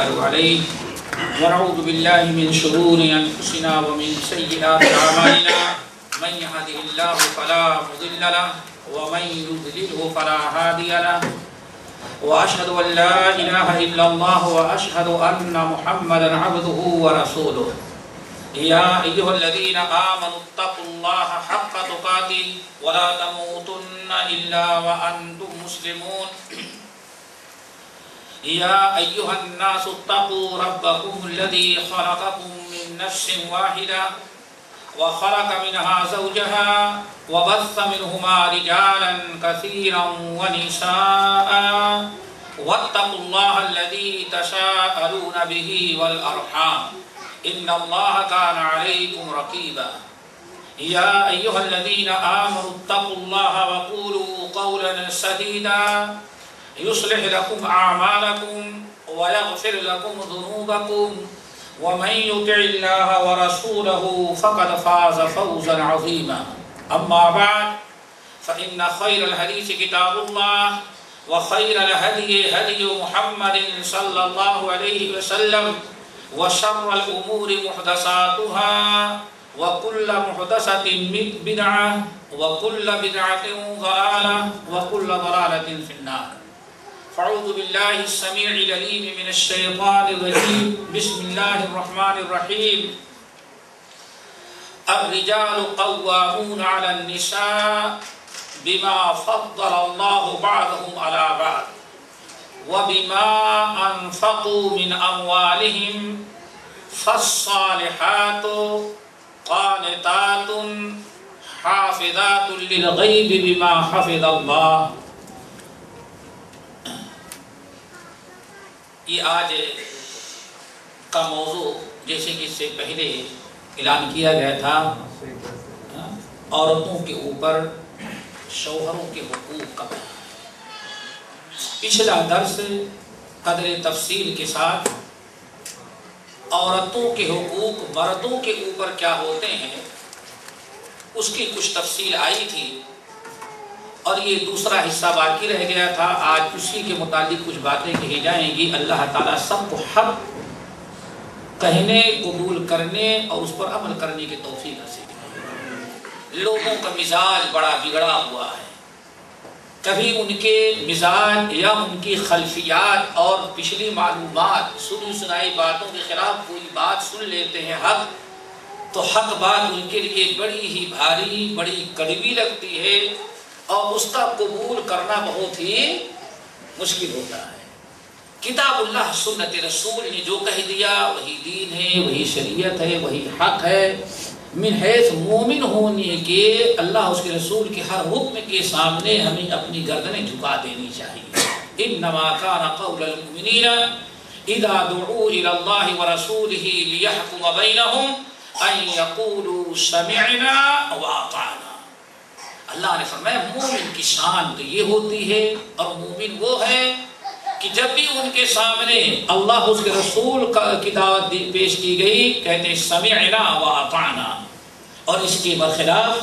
ونتوكل عليه ونعوذ بالله من شرور أنفسنا ومن سيئات أعمالنا من يهده الله فلا مضل له ومن يضلله فلا هادي له وأشهد أن لا إله إلا الله وأشهد أن محمدا عبده ورسوله يا أيها الذين آمنوا اتقوا الله حق تقاته ولا تموتن إلا وأنتم مسلمون يا أيها الناس اتقوا ربكم الذي خلقكم من نفس واحدة وخلق منها زوجها وبث منهما رجالا كثيرا ونساء واتقوا الله الذي تساءلون به والأرحام إن الله كان عليكم رقيبا يا أيها الذين آمنوا اتقوا الله وقولوا قولا سديدا يصلح لكم أعمالكم ويغفر لكم ذنوبكم ومن يطع الله ورسوله فقد فاز فوزا عظيما أما بعد فإن خير الحديث كتاب الله وخير الهدي هدي محمد صلى الله عليه وسلم وشر الأمور محدثاتها وكل محدثة بدعة وكل بدعة ضلالة وكل ضلالة في النار فأعوذ بالله السميع العليم من الشيطان الرجيم بسم الله الرحمن الرحيم الرجال قوامون على النساء بما فضل الله بعضهم على بعض وبما أنفقوا من أموالهم فالصالحات قانتات حافظات للغيب بما حفظ الله. یہ آج کا موضوع جیسے کہ اس سے پہلے اعلان کیا گیا تھا عورتوں کے اوپر شوہروں کے حقوق کا بیان. پچھلا درس قدر تفصیل کے ساتھ عورتوں کے حقوق مردوں کے اوپر کیا ہوتے ہیں اس کی کچھ تفصیل آئی تھی اور یہ دوسرا حصہ باقی رہ گیا تھا. آج اسی کے متعلق کچھ باتیں کہی جائیں گی. اللہ تعالیٰ سب کو حق کہنے قبول کرنے اور اس پر عمل کرنے کی توفیق نصیب. لوگوں کا مزاج بڑا بگڑا ہوا ہے. کبھی ان کے مزاج یا ان کی خلفیات اور پچھلی معلومات سنی سنائی باتوں کے خلاف کوئی بات سن لیتے ہیں حق تو حق بات ان کے لیے بڑی ہی بھاری بڑی کڑوی لگتی ہے اور اس کا قبول کرنا بہت ہی مشکل ہوتا ہے. کتاب اللہ سنت رسول نے جو کہہ دیا وہی دین ہے, وہی شریعت ہے, وہی حق ہے. من حیث مومن ہونے کے اللہ اس کے رسول کے ہر حکم کے سامنے ہمیں اپنی گردنیں جھکا دینی چاہیے. انما کان قول المؤمنین اذا دعوا الى اللہ ورسولہ لیحکم بینہم ان یقولوا سمعنا واطعنا. اللہ نے فرمایا مومن کی شان تو یہ ہوتی ہے اور مومن وہ ہے کہ جب بھی ان کے سامنے اللہ اس کے رسول کا دعوت پیش کی گئی کہتے ہیں سمعنا واطعنا. اور اس کے برخلاف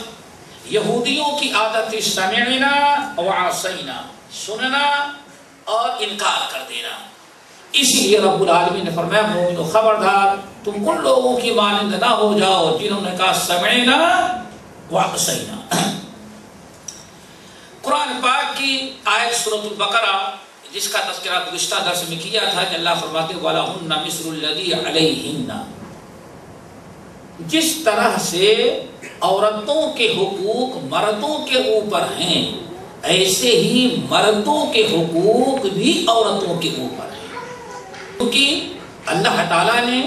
یہودیوں کی عادت ہے سمعنا وعصینا, سننا اور انکار کر دینا. اسی لیے رب العالمین نے فرمایا مومنو خبردار تم ان لوگوں کی مانند نہ ہو جاؤ جنہوں نے کہا سمعنا وعصینا. قرآن پاک کی آیت سورۃ البقرہ جس کا تذکرہ گزشتہ درس میں کیا تھا کہ اللہ فرماتے ہیں وَلَهُنَّ مِثْلُ الَّذِي عَلَيْهِنَّ. جس طرح سے عورتوں کے حقوق مردوں کے اوپر ہیں ایسے ہی مردوں کے حقوق بھی عورتوں کے اوپر ہیں. کیونکہ اللہ تعالیٰ نے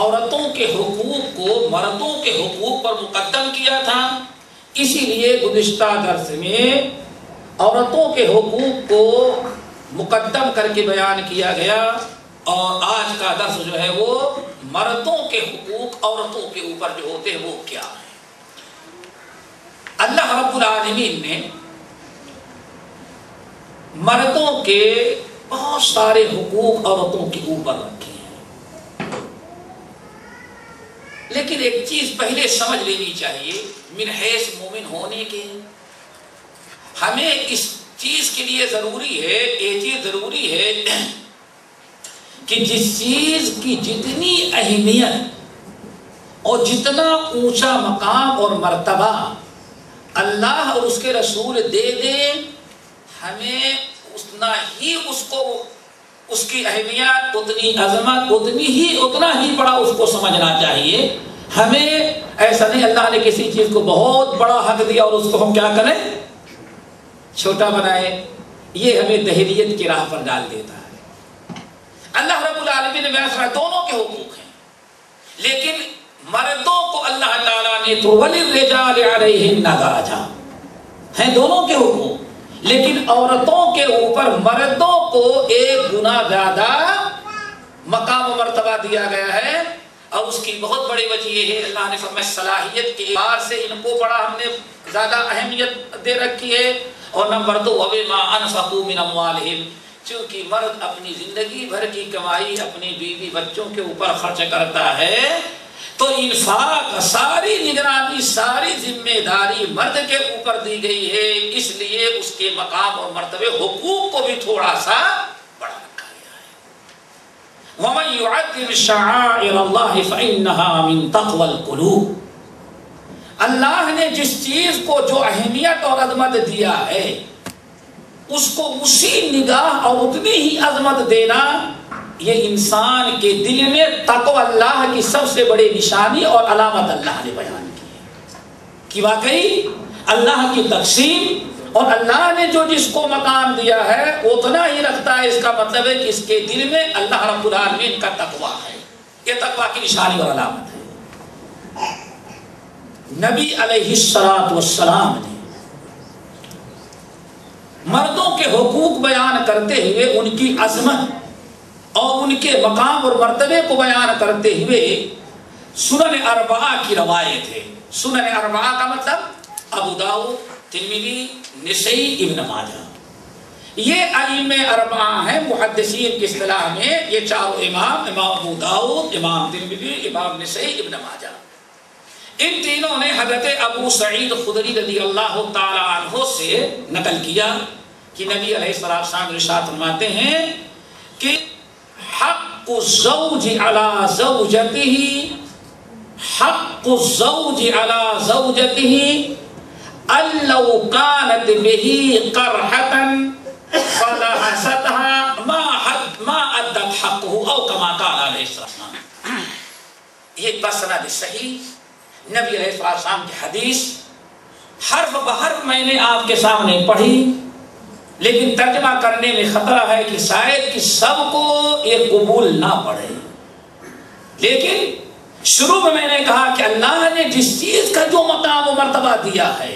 عورتوں کے حقوق کو مردوں کے حقوق پر مقدم کیا تھا. اسی لیے گزشتہ درس میں عورتوں کے حقوق کو مقدم کر کے بیان کیا گیا اور آج کا درس جو ہے وہ مردوں کے حقوق عورتوں کے اوپر جو ہوتے ہیں وہ کیا ہے. اللہ رب العالمین نے مردوں کے بہت سارے حقوق عورتوں کے اوپر رکھے ہیں, لیکن ایک چیز پہلے سمجھ لینی چاہیے من حیث مومن ہونے کے ہمیں اس چیز کے لیے ضروری ہے, یہ چیز ضروری ہے کہ جس چیز کی جتنی اہمیت اور جتنا اونچا مقام اور مرتبہ اللہ اور اس کے رسول دے دیں، ہمیں اتنا ہی اس کی اہمیت، اتنی عظمت، اتنا ہی بڑا اس کو سمجھنا چاہیے. ہمیں ایسا نہیں اللہ نے کسی چیز کو بہت بڑا حق دیا اور اس کو ہم کیا کریں، چھوٹا بنائے. یہ ہمیں دہریت کی راہ پر ڈال دیتا ہے. اللہ رب العالمین نے بیان فرمایا دونوں کے حقوق ہیں، لیکن مردوں کو اللہ تعالیٰ نے تو وَلِلرِّجَالِ عَلَيْهِنَّ دَرَجَةٌ ہیں دونوں کے حقوق، لیکن عورتوں کے اوپر مردوں کو ایک گنا زیادہ مقام و مرتبہ دیا گیا ہے. اور اس کی بہت بڑی وجہ یہ ہے اللہ نے فرمایا صلاحیت کے اعتبار سے ان کو بڑا ہم نے زیادہ اہمیت دے رکھی ہے. اور نمبر 2 وَبِمَا أَنفَقُوا مِنْ أَمْوَالِهِمْ، چونکہ مرد اپنی زندگی بھر کی کمائی اپنی بیوی بچوں کے اوپر خرچ کرتا ہے، تو انفاق ساری نگرانی ساری ذمہ داری مرد کے اوپر دی گئی ہے. اس لیے اس کے مقام اور مرتبے حقوق کو بھی تھوڑا سا بڑھا رکھا گیا ہے. وَمَن يُعَظِّمْ شَعَائِرَ اللَّهِ فَإِنَّهَا مِن تَقْوَى الْقُلُوبِ، اللہ نے جس چیز کو جو اہمیت اور عظمت دیا ہے اس کو اسی نگاہ اور اتنی ہی عظمت دینا، یہ انسان کے دل میں تقوی اللہ کی سب سے بڑی نشانی اور علامت اللہ نے بیان کی ہے کہ واقعی اللہ کی تقسیم اور اللہ نے جو جس کو مقام دیا ہے اتنا ہی رکھتا ہے. اس کا مطلب ہے کہ اس کے دل میں اللہ رب العالمین کا تقوی ہے. یہ تقوی کی نشانی اور علامت ہے. نبی علیہ السلام نے مردوں کے حقوق بیان کرتے ہوئے ان کی عظمت اور ان کے مقام اور مرتبے کو بیان کرتے ہوئے سنن اربعہ کی روایت ہے. سنن اربعہ کا مطلب ابو داؤد، ترمذی، نسائی، ابن ماجہ. یہ ائمہ اربعہ ہیں محدثین کی اصطلاح میں. یہ چاروں امام ابو داؤد، امام ترمذی، امام نسائی، ابن ماجہ، ان تینوں نے حضرت ابو سعید خدری رضی اللہ تعالی عنہ سے نقل کیا کہ نبی علیہ السلام ارشاد فرماتے ہیں کہ حق الزوج علی زوجته، حق الزوج علی زوجته ان لو كانت به قرحة فلحستها ما ادت حقه او كما قال علیہ السلام. یہ بسند صحیح نبی علیہ السلام کی حدیث حرف بحرف میں نے آپ کے سامنے پڑھی، لیکن ترجمہ کرنے میں خطرہ ہے کہ شاید کہ سب کو یہ قبول نہ پڑے. لیکن شروع میں نے کہا کہ اللہ نے جس چیز کا جو مقام و مرتبہ دیا ہے،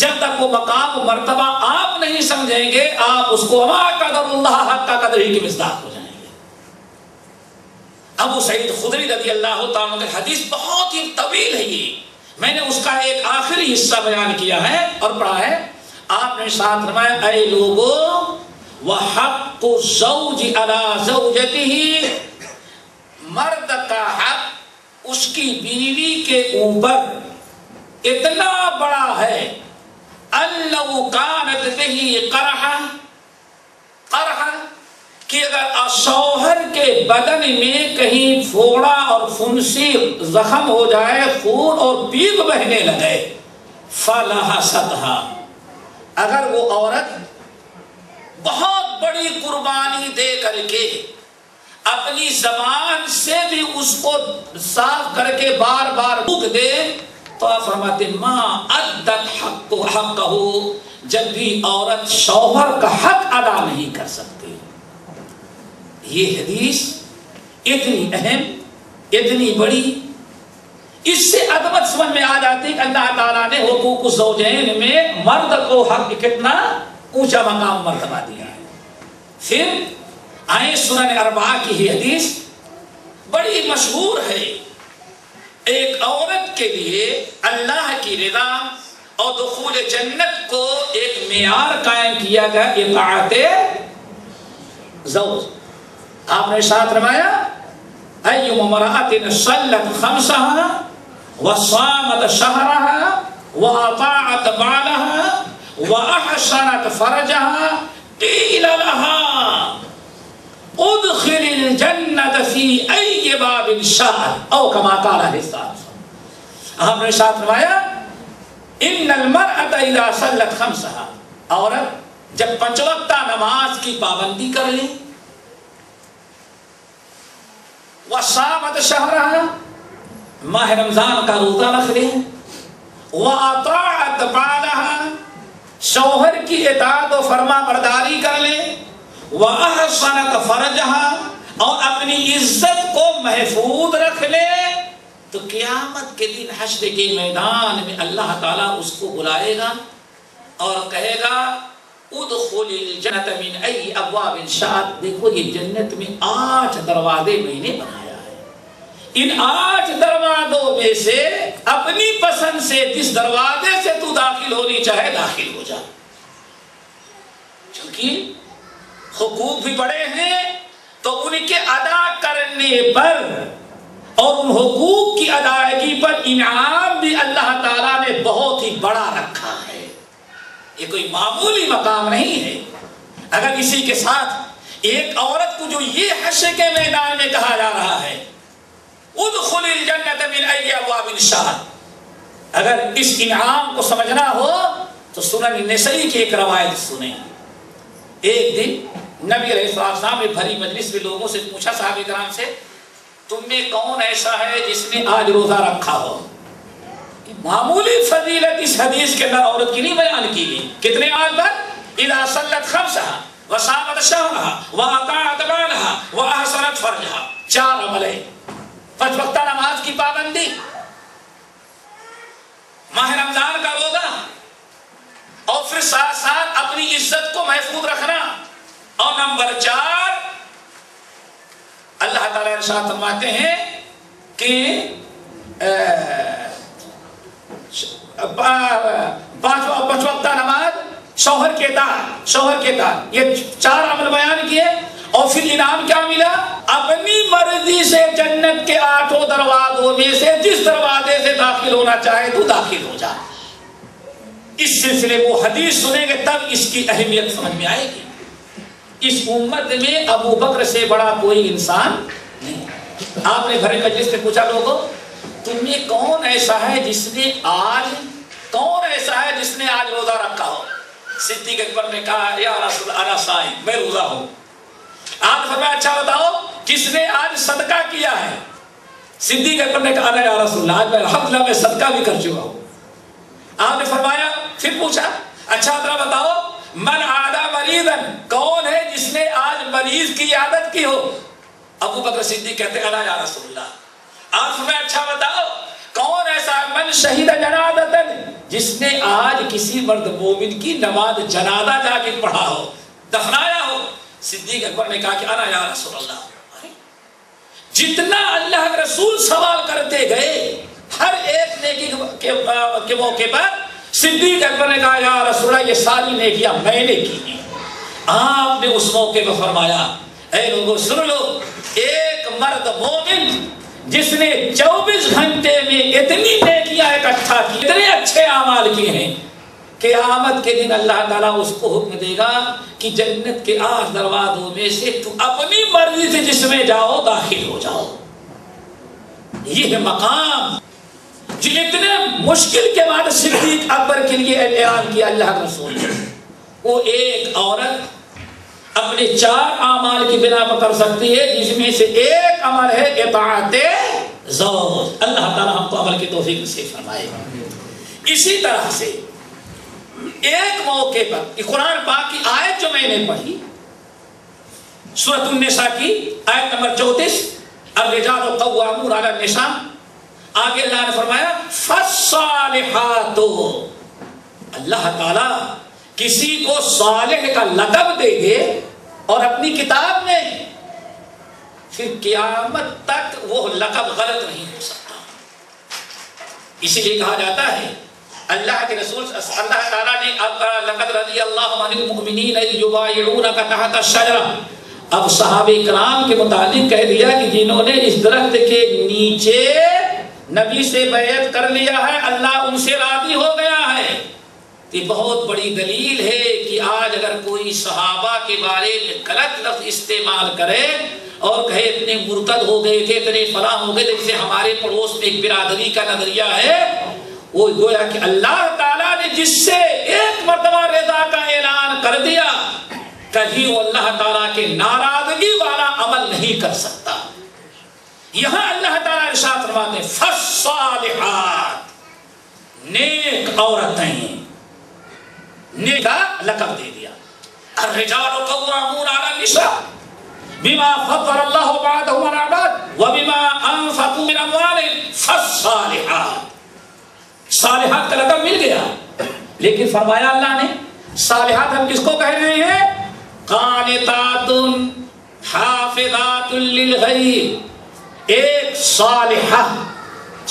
جب تک وہ مقام و مرتبہ آپ نہیں سمجھیں گے آپ اس کو وما قدر اللہ حق کا قدر ہی کی مصداق ہو جائیں گے. ابو سعید خدری رضی اللہ تعالیٰ عنہ حدیث بہت ہی طویل ہے. یہ میں نے اس کا ایک آخری حصہ بیان کیا ہے اور پڑھا ہے. آپ نے ساتھ فرمایا اے لوگو وحق الزوج علی زوجته، مرد کا حق اس کی بیوی کے اوپر اتنا بڑا ہے ان لو كانت به قرحہ کہ اگر شوہر کے بدن میں کہیں پھوڑا اور فنسی زخم ہو جائے، خون اور پیپ بہنے لگے، فلحستها، اگر وہ عورت بہت بڑی قربانی دے کر کے اپنی زبان سے بھی اس کو صاف کر کے بار بار بھوک دے تو آپ فرماتے ما ادت حقہ، جب بھی عورت شوہر کا حق ادا نہیں کر سکتی. یہ حدیث اتنی اہم، اتنی بڑی، اس سے عظمت سمجھ میں آ جاتی کہ اللہ تعالیٰ نے حقوق الزوجین میں مرد کو حق کتنا اونچا مقام مرتبہ دیا ہے. پھر آئے سنن اربعہ کی ہی حدیث بڑی مشہور ہے. ایک عورت کے لیے اللہ کی رضا اور دخول جنت کو ایک معیار قائم کیا گیا اطاعت زوج. آپ نے ساتھ فرمایا ايما امرأة صلت خمسها وصامت شهرها واطاعت بعلها واحسنت فرجها قيل لها، ادخل الجنت فی ای باب شاء او کما قال علیہ السلام. ہم نے ساتھ فرمایا ان المرأة اذا صلت خمسها، عورت جب 5 وقتہ نماز کی پابندی کر لے، وصامت شہرها، ماہ رمضان کا روزہ رکھ لے، واطاعت بعلها، شوہر کی اطاعت و فرما برداری کر لے، واحصنت فرجها، اور اپنی عزت کو محفوظ رکھ لے، تو قیامت کے دن حشر کے میدان میں اللہ تعالیٰ اس کو بلائے گا اور کہے گا ادخل الجنت من ای ابواب شاءت. دیکھو یہ جنت میں 8 دروازے میں نے بنایا ہے، ان 8 دروازوں میں سے اپنی پسند سے جس دروازے سے تو داخل ہونی چاہے داخل ہو جا. چونکہ حقوق بھی بڑے ہیں تو ان کے ادا کرنے پر اور ان حقوق کی ادائیگی پر انعام بھی اللہ تعالیٰ نے بہت ہی بڑا رکھا ہے. یہ کوئی معمولی مقام نہیں ہے. اگر اسی کے ساتھ ایک عورت کو جو یہ حشر کے میدان میں کہا جا رہا ہے ادخل الجنت من ای ابواب شاءت، اگر اس انعام کو سمجھنا ہو تو سنن نسائی کی ایک روایت سنیں. ایک دن نبی علیہ السلام نے بھری مجلس میں لوگوں سے پوچھا، صحابہ کرام سے، تم میں کون ایسا ہے جس نے آج روزہ رکھا ہو؟ معمولی فضیلت اس حدیث کے اندر عورت کی نہیں بیان کی گئی. کتنے آج پر اذا صلت خمسها وصامت شهرها واطاعت بعلها واحسنت فرجها، 4 عمل ہے. 5 وقتہ نماز کی پابندی، ماہ رمضان کا روزہ، اور پھر ساتھ ساتھ اپنی عزت کو محفوظ رکھنا، اور نمبر 4 اللہ تعالیٰ ارشاد فرماتے ہیں کہ 5 وقتہ نماز، شوہر کے اطاعت، یہ 4 عمل بیان کیے. اور پھر انعام کیا ملا؟ اپنی مرضی سے جنت کے 8 دروازوں میں سے جس دروازے سے داخل ہونا چاہے تو داخل ہو جائے. اس سلسلے وہ حدیث سنیں گے تب اس کی اہمیت سمجھ میں آئے گی. اس امت میں ابو بکر سے بڑا کوئی انسان نہیں. آپ نے بھرے مجلس میں پوچھا لوگوں تم میں کون ایسا ہے جس نے آج روزہ رکھا ہو؟ صدیق اکبر نے کہا یا رسول اللہ انا صائم، میں روزہ ہوں. آپ نے فرمایا اچھا بتاؤ کس نے آج صدقہ کیا ہے؟ صدیق اکبر نے کہا انا یا رسول اللہ، آج میں الحمدللہ میں صدقہ بھی کر چکا ہوں. آپ نے فرمایا پھر پوچھا اچھا ذرا بتاؤ من عادا مریضن، کون ہے جس نے آج مریض کی عادت کی ہو؟ ابو بکر صدیق کہتے انا یا رسول اللہ. آپ فرمایا اچھا بتاؤ کون ایسا من شہید جنازتن، جس نے آج کسی مرد مومن کی نماز جنازہ جا کے پڑھا ہو، دفنایا ہو؟ صدیق اکبر نے کہا کہ انا یا رسول اللہ. جتنا اللہ کے رسول سوال کرتے گئے ہر ایک نیکی کے موقع پر صدیق اکبر نے کہا یا رسول اللہ یہ ساری نیکیاں میں نے کی ہیں. آپ نے اس موقع پر فرمایا اے لوگوں سن لو، ایک مرد مومن جس نے 24 گھنٹے میں اتنی نیکیاں اکٹھا کی، اتنے اچھے اعمال کیے ہیں، قیامت کے دن اللہ تعالیٰ اس کو حکم دے گا کہ جنت کے 8 دروازوں میں سے تو اپنی مرضی سے جس میں جاؤ داخل ہو جاؤ. یہ مقام جو اتنے مشکل کے بعد صدیق اکبر کے لیے اعلان کیا اللہ کے رسول نے، وہ ایک عورت اپنے 4 اعمال کی بنا پر کر سکتی ہے، جس میں سے ایک عمل ہے اطاعت زوج. اللہ تعالیٰ ہم کو عمل کی توفیق نصیب فرمائے. اسی طرح سے ایک موقع پر قرآن پاک کی آیت جو میں نے پڑھی سورۃ النساء کی آیت نمبر 34 الرجال قوامون علی النساء، آگے اللہ نے فرمایا فالصالحات، اللہ تعالیٰ کسی کو صالح کا لقب دے دے اور اپنی کتاب میں، پھر قیامت تک وہ لقب غلط نہیں ہو سکتا. اسی لیے کہا جاتا ہے اللہ کے رسول اللہ تعالیٰ نے لقد رضی اللہ عن المؤمنین اذ یبایعونک تحت الشجرہ، اب صحابہ کرام کے متعلق کہہ دیا کہ جنہوں نے اس درخت کے نیچے نبی سے بیعت کر لیا ہے اللہ ان سے راضی ہو گیا ہے. یہ بہت بڑی دلیل ہے کہ آج اگر کوئی صحابہ کے بارے میں غلط لفظ استعمال کرے اور کہے اتنے مرتد ہو گئے تھے، اتنے فلاں ہو گئے، جیسے ہمارے پڑوس میں ایک برادری کا نظریہ ہے، وہ گویا کہ اللہ تعالیٰ نے جس سے ایک مرتبہ رضا کا اعلان کر دیا، کہیں وہ اللہ تعالیٰ کے ناراضگی والا عمل نہیں کر سکتا۔ یہاں اللہ تعالیٰ ارشاد فرماتے ہیں فالصالحات، نیک عورتیں، نیک کا لقب دے دیا۔ الرجال قوامون علی النساء بما فضل اللہ بعضهم علی بعض وبما انفقوا من اموالهم فالصالحات، صالحات کا لقب مل گیا، لیکن فرمایا اللہ نے صالحات ہم کس کو کہہ رہے ہیں؟ قانتات حافظات للغیب، ایک صالحہ،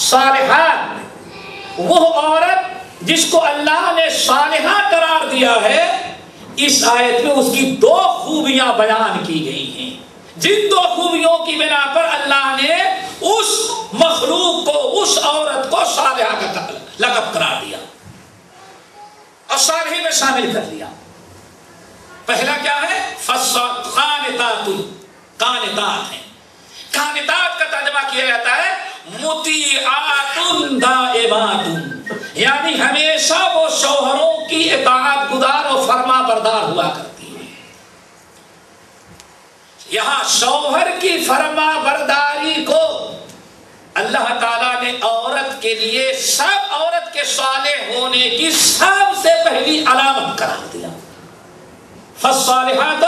صالحات وہ عورت جس کو اللہ نے صالحہ قرار دیا ہے۔ اس آیت میں اس کی دو خوبیاں بیان کی گئی ہیں، جن دو خوبیوں کی بنا پر اللہ نے اس مخلوق کو، اس عورت کو صالحہ کا لقب قرار دیا اور صالحین میں شامل کر لیا۔ پہلا کیا ہے؟ قانتات، قانتات ہیں۔ قانتات کا ترجمہ کیا جاتا ہے مطیعات دائمات، یعنی ہمیشہ وہ شوہروں کی اطاعت گزار اور فرما بردار ہوا کرتی ہے۔ یہاں شوہر کی فرما برداری کو اللہ تعالیٰ نے عورت کے لیے، سب عورت کے صالح ہونے کی سب سے پہلی علامت قرار دیا۔ فالصالحات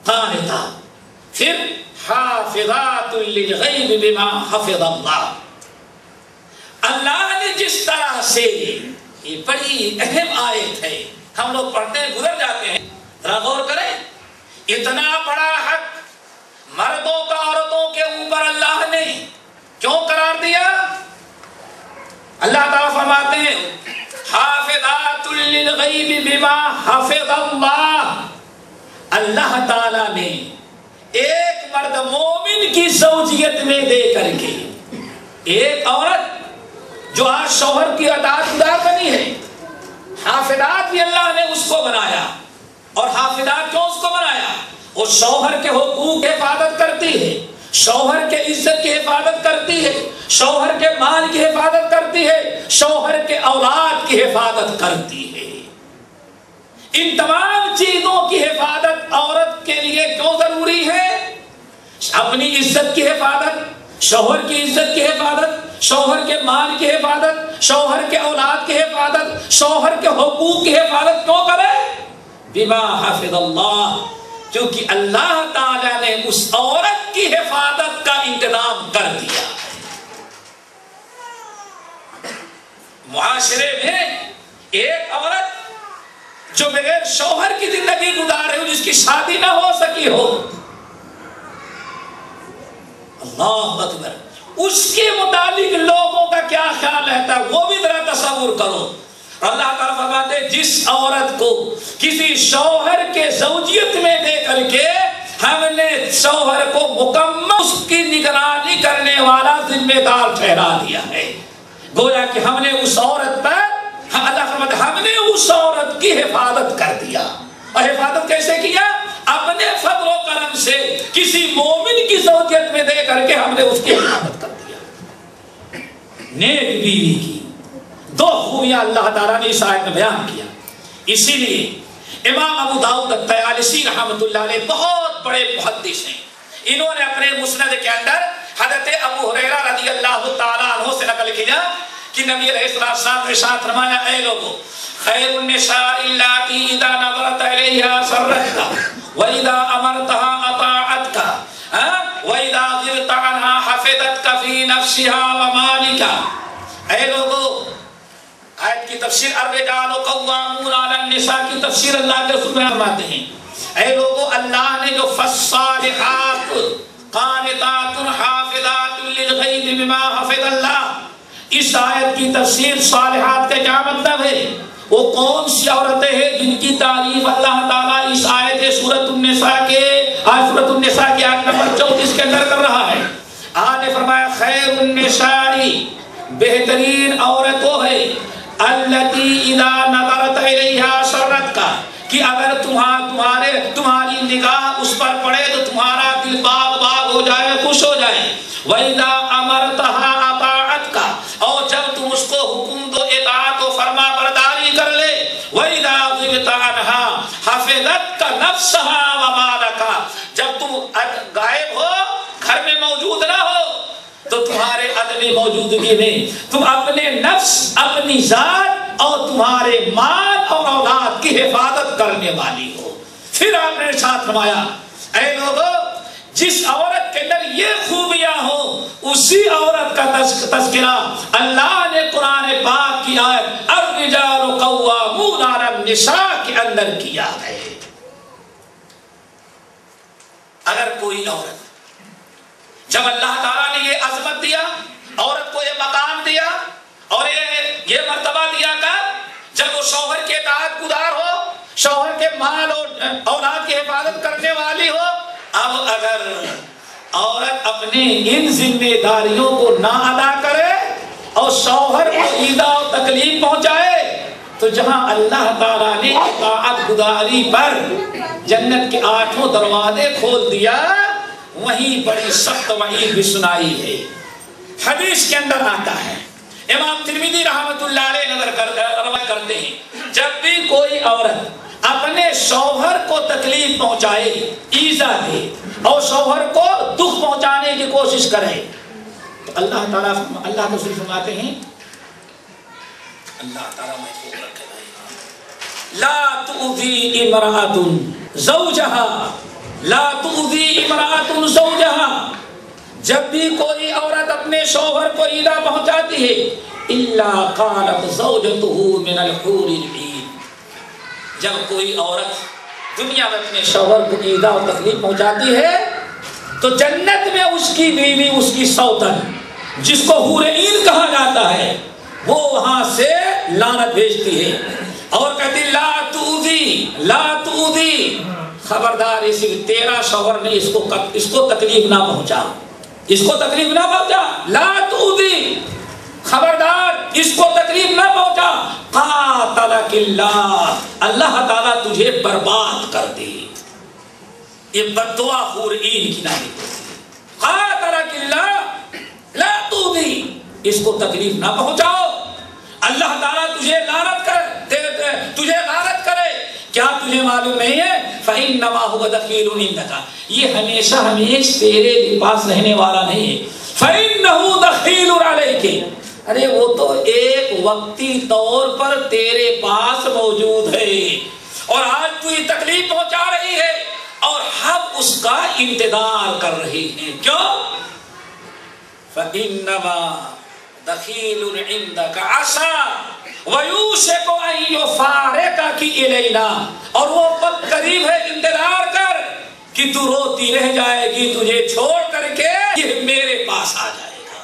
قانتات، پھر حافظات للغیب بما حفظ اللہ۔ اللہ نے جس طرح سے، یہ بڑی اہم آیت ہے، ہم لوگ پڑھتے ہیں گزر جاتے ہیں، ذرا غور کریں، اتنا بڑا حق مردوں کا عورتوں کے اوپر اللہ نے کیوں قرار دیا؟ اللہ تعالیٰ فرماتے ہیں حافظات للغیب بما حفظ اللہ۔ اللہ تعالیٰ نے ایک مرد مومن کی زوجیت میں دے کر کے، ایک عورت جو آج شوہر کی اطاعت گزار بنی ہے، حافظات بھی اللہ نے اس کو بنایا۔ اور حافظات کیوں اس کو بنایا؟ وہ شوہر کے حقوق کی حفاظت کرتی ہے، شوہر کے عزت کی حفاظت کرتی ہے، شوہر کے مال کی حفاظت کرتی ہے، شوہر کے اولاد کی حفاظت کرتی ہے۔ ان تمام چیزوں کی حفاظت عورت کے لیے کیوں ضروری ہے؟ اپنی عزت کی حفاظت، شوہر کی عزت کی حفاظت، شوہر کے مال کی حفاظت، شوہر کے اولاد کی حفاظت، شوہر کے حقوق کی حفاظت کیوں کرے؟ بما حفظ اللہ، کیونکہ اللہ تعالیٰ نے اس عورت کی حفاظت کا انتظام کر دیا۔ معاشرے میں ایک عورت جو بغیر شوہر کی زندگی گزار رہی ہو، جس کی شادی نہ ہو سکی ہو، اللہ اکبر، اس کے متعلق لوگوں کا کیا خیال رہتا ہے وہ بھی ذرا تصور کرو۔ اللہ تعالیٰ فرماتے ہیں جس عورت کو کسی شوہر کے زوجیت میں دے کر کے ہم نے شوہر کو مکمل اس کی نگرانی کرنے والا ذمہ دار ٹھہرا دیا ہے، گویا کہ ہم نے اس عورت پر، اللہ فرماتے ہیں ہم نے اس عورت کی حفاظت کر دیا۔ اور حفاظت کیسے کیا؟ اپنے فضل و کرم سے کسی مومن کی زوجیت میں دے کر کے ہم نے اس کی حفاظت کر دیا۔ نیک بیوی کی دو خوبیاں اللہ تعالیٰ نے اس آیت میں بیان کیا۔ اسی لیے امام ابو داؤد الطیالسی رحمۃ اللہ علیہ بہت بڑے محدث ہیں، انہوں نے اپنے مسند کے اندر حضرت ابو ہریرہ رضی اللہ تعالیٰ عنہ سے نقل کیا کہ نبی علیہ السلام نے ارشاد فرمایا، اے لوگو خیر النساء اللاتی اذا نظرت الیہا سرتک واذا امرتها اطاعتک واذا غبت عنها حفظتک فی نفسها ومالک۔ اے لوگو، آیت کی تفسیر الرجال قوامون علی النساء کی تفسیر اللہ کے رسول فرماتے ہیں، اے لوگو اللہ نے جو فالصالحات قانتات حافظات للغیب بما حفظ اللہ، اس آیت کی تفسیر صالحات کا کیا مطلب ہے؟ وہ کون سی عورتیں ہیں جن کی تعریف اللہ تعالیٰ اس آیت سورۃ النساء کے آیت نمبر 34 کے اندر کر رہا ہے۔ آپ نے فرمایا خیر النساء، بہترین عورت وہ ہے التی اذا نظرت الیہا سرت کا، کہ اگر تمہاری نگاہ اس پر پڑے تو تمہارا دل باغ باغ ہو جائے، خوش ہو جائے۔ وَإِذَا أَمَرْتَهَا أَطَاعَتْكَ، اور جب تم اس کو حکم دو اطاعت و فرما برداری کر لے۔ وَإِذَا غِبْتَ عَنْهَا حَفِظَتْكَ نَفْسَهَا وَمَالَكَ، جب تم غائب ہو، گھر میں موجود نہ ہو، تو تمہارے عدم موجودگی میں تم اپنے نفس، اپنی ذات اور تمہارے مال اور اولاد کی حفاظت کرنے والی ہو۔ پھر آپ نے ساتھ فرمایا اے لوگو، جس عورت کے اندر یہ خوبیاں ہوں اسی عورت کا تذکرہ اللہ نے قرآن پاک کی آیت الرجال قوامون علی النساء کے اندر کیا ہے۔ اگر کوئی عورت، جب اللہ تعالیٰ نے یہ عظمت دیا، عورت کو یہ مقام دیا اور یہ مرتبہ دیا کر جب وہ شوہر کے اطاعت گزار ہو، شوہر کے مال اور اولاد کی حفاظت کرنے والی ہو، اب اگر عورت اپنے ان ذمہ داریوں کو نہ ادا کرے اور شوہر کو ایذا و تکلیف پہنچائے، تو جہاں اللہ تعالیٰ نے اطاعت گزاری پر جنت کے 8 دروازے کھول دیا، وہیں بڑی سخت وعید بھی سنائی ہے۔ حدیث کے اندر آتا ہے، امام ترمذی رحمۃ اللہ علیہ روایت کرتے ہیں، جب بھی کوئی عورت اپنے شوہر کو تکلیف پہنچائے، ایذا دے اور شوہر کو دکھ پہنچانے کی کوشش کرے، تو اللہ تعالیٰ اللہ رسول فرماتے ہیں، اللہ تعالیٰ محفوظ رکھے، لا تؤذی امرأۃ زوجہا، لا تؤذی امرأۃ زوجہا، جب بھی کوئی عورت اپنے شوہر کو ایذا پہنچاتی ہے، الا قالت زوجته من الحور العین، جب کوئی عورت دنیا میں اپنے شوہر کو ایذا و تکلیف پہنچاتی ہے تو جنت میں اس کی بیوی، اس کی سوتن جس کو حور عین کہا جاتا ہے، وہ وہاں سے لعنت بھیجتی ہے اور کہتی لا تؤذی لا تؤذی، خبردار اسی تیرا شوہر نے اس کو تکلیف نہ پہنچا، اس کو تکلیف نہ پہنچا، لا تؤذی، خبردار اس کو تکلیف نہ پہنچا، قاتلک اللہ، اللہ تعالیٰ تجھے برباد کر دے۔ یہ بددعا حور عین کی نامی ہوتی، قاتلک اللہ لا تؤذی، اس کو تکلیف نہ پہنچاؤ، اللہ تعالیٰ تجھے لعنت کرے۔ کیا تجھے معلوم نہیں ہے فإنما هو دخیل عندک، یہ ہمیشہ ہمیشہ تیرے پاس رہنے والا نہیں ہے، فإنه دخیل علیک، ارے وہ تو ایک وقتی طور پر تیرے پاس موجود ہے اور آج تو یہ تکلیف پہنچا رہی ہے اور ہم اس کا انتظار کر رہے ہیں، کیوں؟ فإنما دخیل عندک عسى ویوشک ان یفارقک الینا، اور وہ وقت قریب ہے، انتظار کر کہ تو روتی رہ جائے گی، تجھے چھوڑ کر کے یہ میرے پاس آ جائے گا،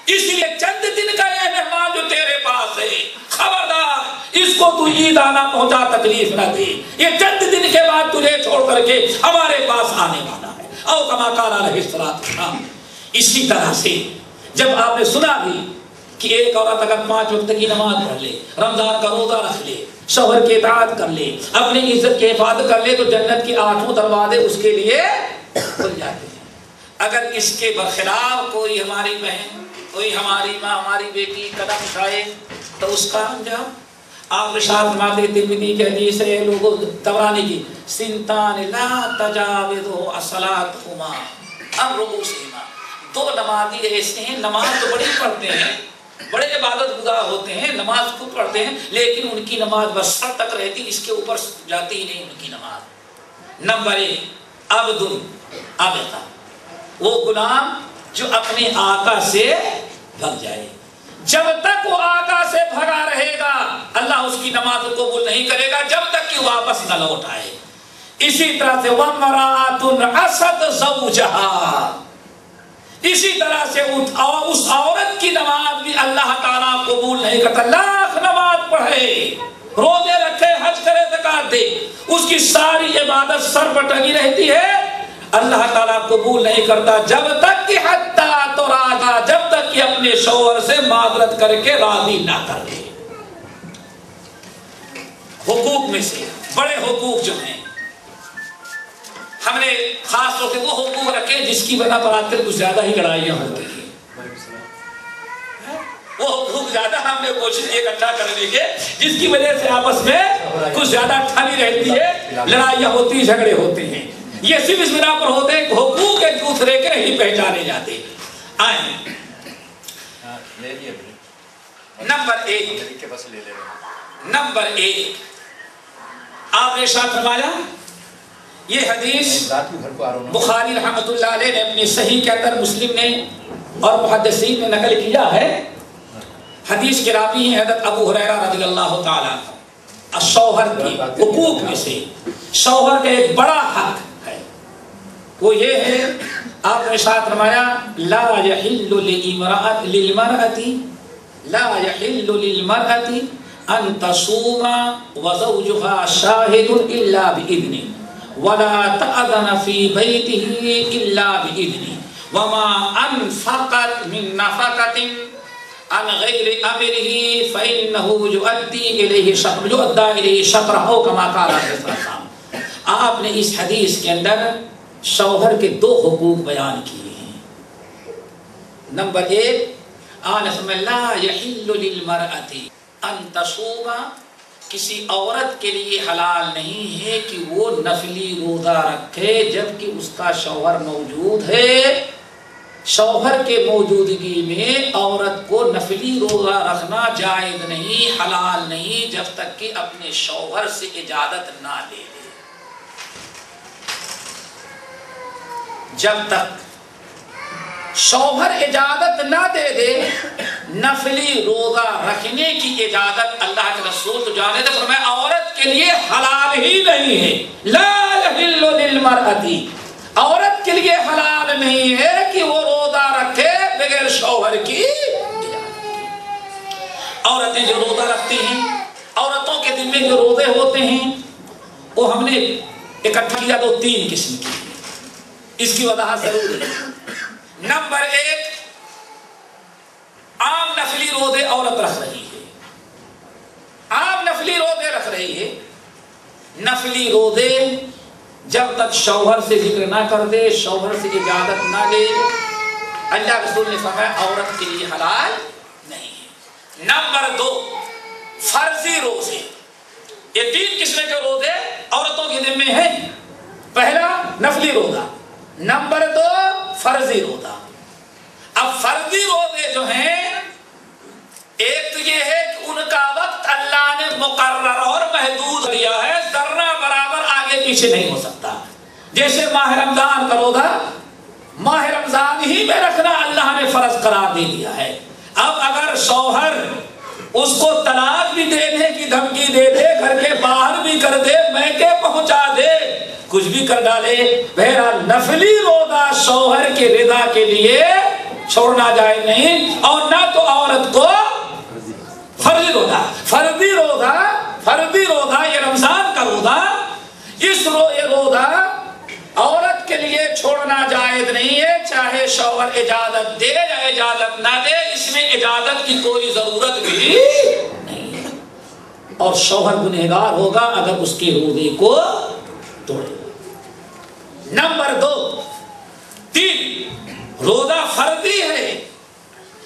اس لیے چند دن کا یہ مہمان جو تیرے پاس ہے، خبردار اس کو تو عید آنا پہنچا، تکلیف نہ دے، یہ چند دن کے بعد تجھے چھوڑ کر کے ہمارے پاس آنے والا ہے، او کما قال علیہ السلام۔ اسی طرح سے جب آپ نے سنا بھی کہ ایک عورت اگر 5 وقت کی نماز پڑھ لے، رمضان کا روزہ رکھ لے، شوہر کی اطاعت کر لے، اپنی عزت کی حفاظت کر لے، تو جنت کی 8 دروازے اس کے لیے کھل جاتے ہیں۔ اگر اس کے برخلاف کوئی ہماری بہن، کوئی ہماری ماں، ہماری بیٹی قدم اٹھائے تو اس کا انجام آپ ارشاد فرماتے ہیں، ترمذی کی حدیث ہے، لوگوں طبرانی کی، سنتان لا تجاوزوا الصلاۃ عن رؤوسہما، 2 نمازی ایسے ہیں، نماز تو بڑی پڑھتے ہیں، بڑے عبادت گزار ہوتے ہیں، نماز خود پڑھتے ہیں، لیکن ان کی نماز بس سر تک رہتی، اس کے اوپر جاتی ہی نہیں ان کی نماز۔ نمبر 1 عبد عبدہ، وہ غلام جو اپنے آقا سے بھگ جائے، جب تک وہ آقا سے بھگا رہے گا اللہ اس کی نماز کو قبول نہیں کرے گا، جب تک کہ واپس نہ لوٹ آئے۔ اسی طرح سے وَامْرَأَةٌ عَصَتْ زَوْجَهَا، اسی طرح سے اس عورت کی نماز بھی اللہ تعالیٰ قبول نہیں کرتا، لاکھ نماز پڑھے، روزے رکھے، حج کرے، زکات دے، اس کی ساری عبادت سر پر ٹنگی رہتی ہے، اللہ تعالیٰ قبول نہیں کرتا جب تک کہ حتیٰ تراضیٰ، جب تک کہ اپنے شوہر سے معذرت کر کے راضی نہ کر لے۔ حقوق میں سے بڑے حقوق جو ہیں ہم نے خاص طور سے وہ حقوق رکھے جس کی بنا پر آج کل کچھ زیادہ ہی لڑائیاں ہوتی ہیں. وہ حقوق زیادہ ہم نے کوشش کی اکٹھا کرنے کے جس کی وجہ سے آپس میں کچھ زیادہ ٹھنی رہتی ہے، لڑائیاں ہوتی، جھگڑے ہوتے ہیں. یہ صرف اس بنا پر ہوتے ہیں حقوق ایک دوسرے کے نہیں پہچانے جاتے. آئیں نمبر ایک آپ نے ارشاد فرمایا، یہ حدیث بخاری رحمۃ اللہ علیہ نے اپنی صحیح کے اندر، مسلم نے اور محدثین نے نقل کیا ہے. حدیث کے راوی ہیں حضرت ابو ہریرہ رضی اللہ تعالیٰ عنہ. شوہر کے حقوق میں سے شوہر کا ایک بڑا حق ہے، وہ یہ ہے آپ نے ارشاد فرمایا لا يحل للمرأة ان تصوم وزوجها شاهد الا باذنه ولا تأذن في بيته الا باذنه وما انفقت من نفقة عن غير امره فانه يؤدي اليه شطره كما قال عليه السلام. آپ نے اس حدیث کے اندر شوہر کے دو حقوق بیان کیے ہیں. نمبر ایک لا يحل للمرأة ان تصوم، کسی عورت کے لیے حلال نہیں ہے کہ وہ نفلی روزہ رکھے جبکہ اس کا شوہر موجود ہے. شوہر کے موجودگی میں عورت کو نفلی روزہ رکھنا جائز نہیں، حلال نہیں، جب تک کہ اپنے شوہر سے اجازت نہ لے لے. جب تک شوہر اجازت نہ دے دے نفلی روزہ رکھنے کی اجازت اللہ کے رسول تو جانے دے فرمایا عورت کے لیے حلال ہی نہیں ہے. لا يحل للمرأة، عورت کے لیے حلال نہیں ہے کہ وہ روزہ رکھے بغیر شوہر کی. عورتیں جو روزہ رکھتی ہیں، عورتوں کے دن میں جو روزے ہوتے ہیں وہ ہم نے اکٹھا کیا تو تین قسم کی. اس کی وضاحت ضرور ہے. نمبر ایک، عام نفلی روزے عورت رکھ رہی ہے، عام نفلی روزے رکھ رہی ہے. نفلی روزے جب تک شوہر سے ذکر نہ کر دے، شوہر سے اجازت نہ لے، اللہ رسول نے فرمایا عورت کے لیے حلال نہیں ہے. نمبر دو، فرضی روزے. یہ تین قسم کے روزے عورتوں کے ذمہ ہیں. پہلا نفلی روزہ، نمبر دو فرضی روزہ. اب فرضی روزے جو ہیں، ایک تو یہ ہے کہ ان کا وقت اللہ نے مقرر اور محدود دیا ہے، ذرہ برابر آگے پیچھے نہیں ہو سکتا. جیسے ماہ رمضان کا روزہ ماہ رمضان ہی میں رکھنا اللہ نے فرض قرار دے دیا ہے. اب اگر شوہر اس کو طلاق بھی دینے کی دھمکی دے دے، گھر کے باہر بھی کر دے، میکے پہنچا دے، کچھ بھی کر ڈالے، بہرحال نفلی روزہ شوہر کے رضا کے لیے چھوڑنا جائز نہیں. اور نہ تو عورت کو فرضی روزہ، فرضی روزہ یہ رمضان کا روزہ، اس روزہ عورت کے لیے چھوڑنا جائز نہیں ہے، چاہے شوہر اجازت دے یا اجازت نہ دے، اس میں اجازت کی کوئی ضرورت بھی نہیں ہے. اور شوہر گنہگار ہوگا اگر اس کے روزے کو توڑے. نمبر دو، تین، روزہ فرضی ہے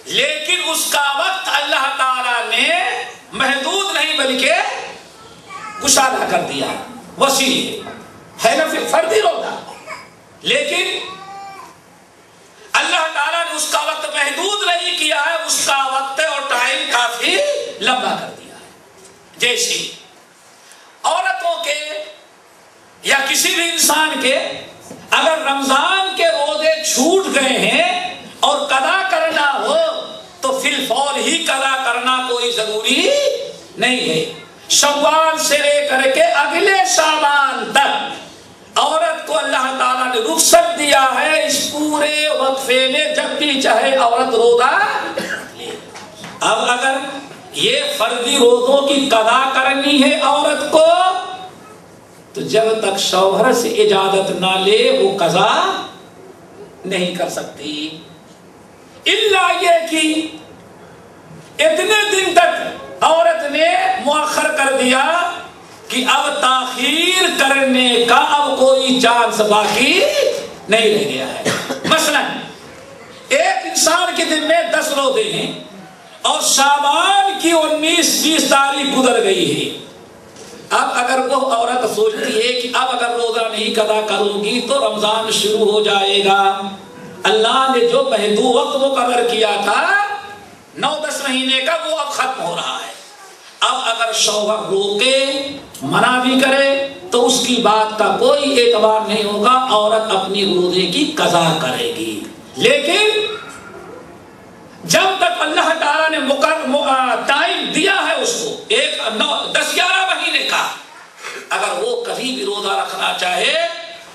لیکن اس کا وقت اللہ تعالی نے محدود نہیں بلکہ کشادہ کر دیا، وسیع ہے نا. پھر فرضی روزہ لیکن اللہ تعالیٰ نے اس کا وقت محدود نہیں کیا ہے، اس کا وقت اور ٹائم کافی لمبا کر دیا ہے. جیسے عورتوں کے یا کسی بھی انسان کے اگر رمضان کے روزے چھوٹ گئے ہیں اور قضا کرنا ہو تو فی الفور ہی قضا کرنا کوئی ضروری نہیں ہے. شوال سے لے کر کے اگلے شعبان تک عورت کو اللہ تعالیٰ نے رخصت دیا ہے. اس پورے وقفے میں جب بھی چاہے عورت روزہ لے. اب اگر یہ فرضی روزوں کی قضا کرنی ہے عورت کو تو جب تک شوہر سے اجازت نہ لے وہ قضا نہیں کر سکتی. الا یہ کہ اتنے دن تک عورت نے مؤخر کر دیا کہ اب تاخیر کرنے کا اب کوئی چانس باقی نہیں رہ گیا ہے۔ مثلا ایک انسان کے دن میں 10 روزے ہیں اور شعبان کی 19-20 تاریخ گزر گئی ہے۔ اب اگر وہ عورت سوچتی ہے کہ اب اگر روزہ نہیں قضا کروں گی تو رمضان شروع ہو جائے گا، اللہ نے جو محدود وقت مقرر کیا تھا 9-10 مہینے کا وہ اب ختم ہو رہا ہے۔ اب اگر شوہر روکے منع بھی کرے تو اس کی بات کا کوئی اعتبار نہیں ہوگا، عورت اپنی روزے کی قضا کرے گی۔ لیکن جب تک اللہ تعالیٰ نے ٹائم دیا ہے اس کو 10-11 مہینے کا، اگر وہ کبھی بھی روزہ رکھنا چاہے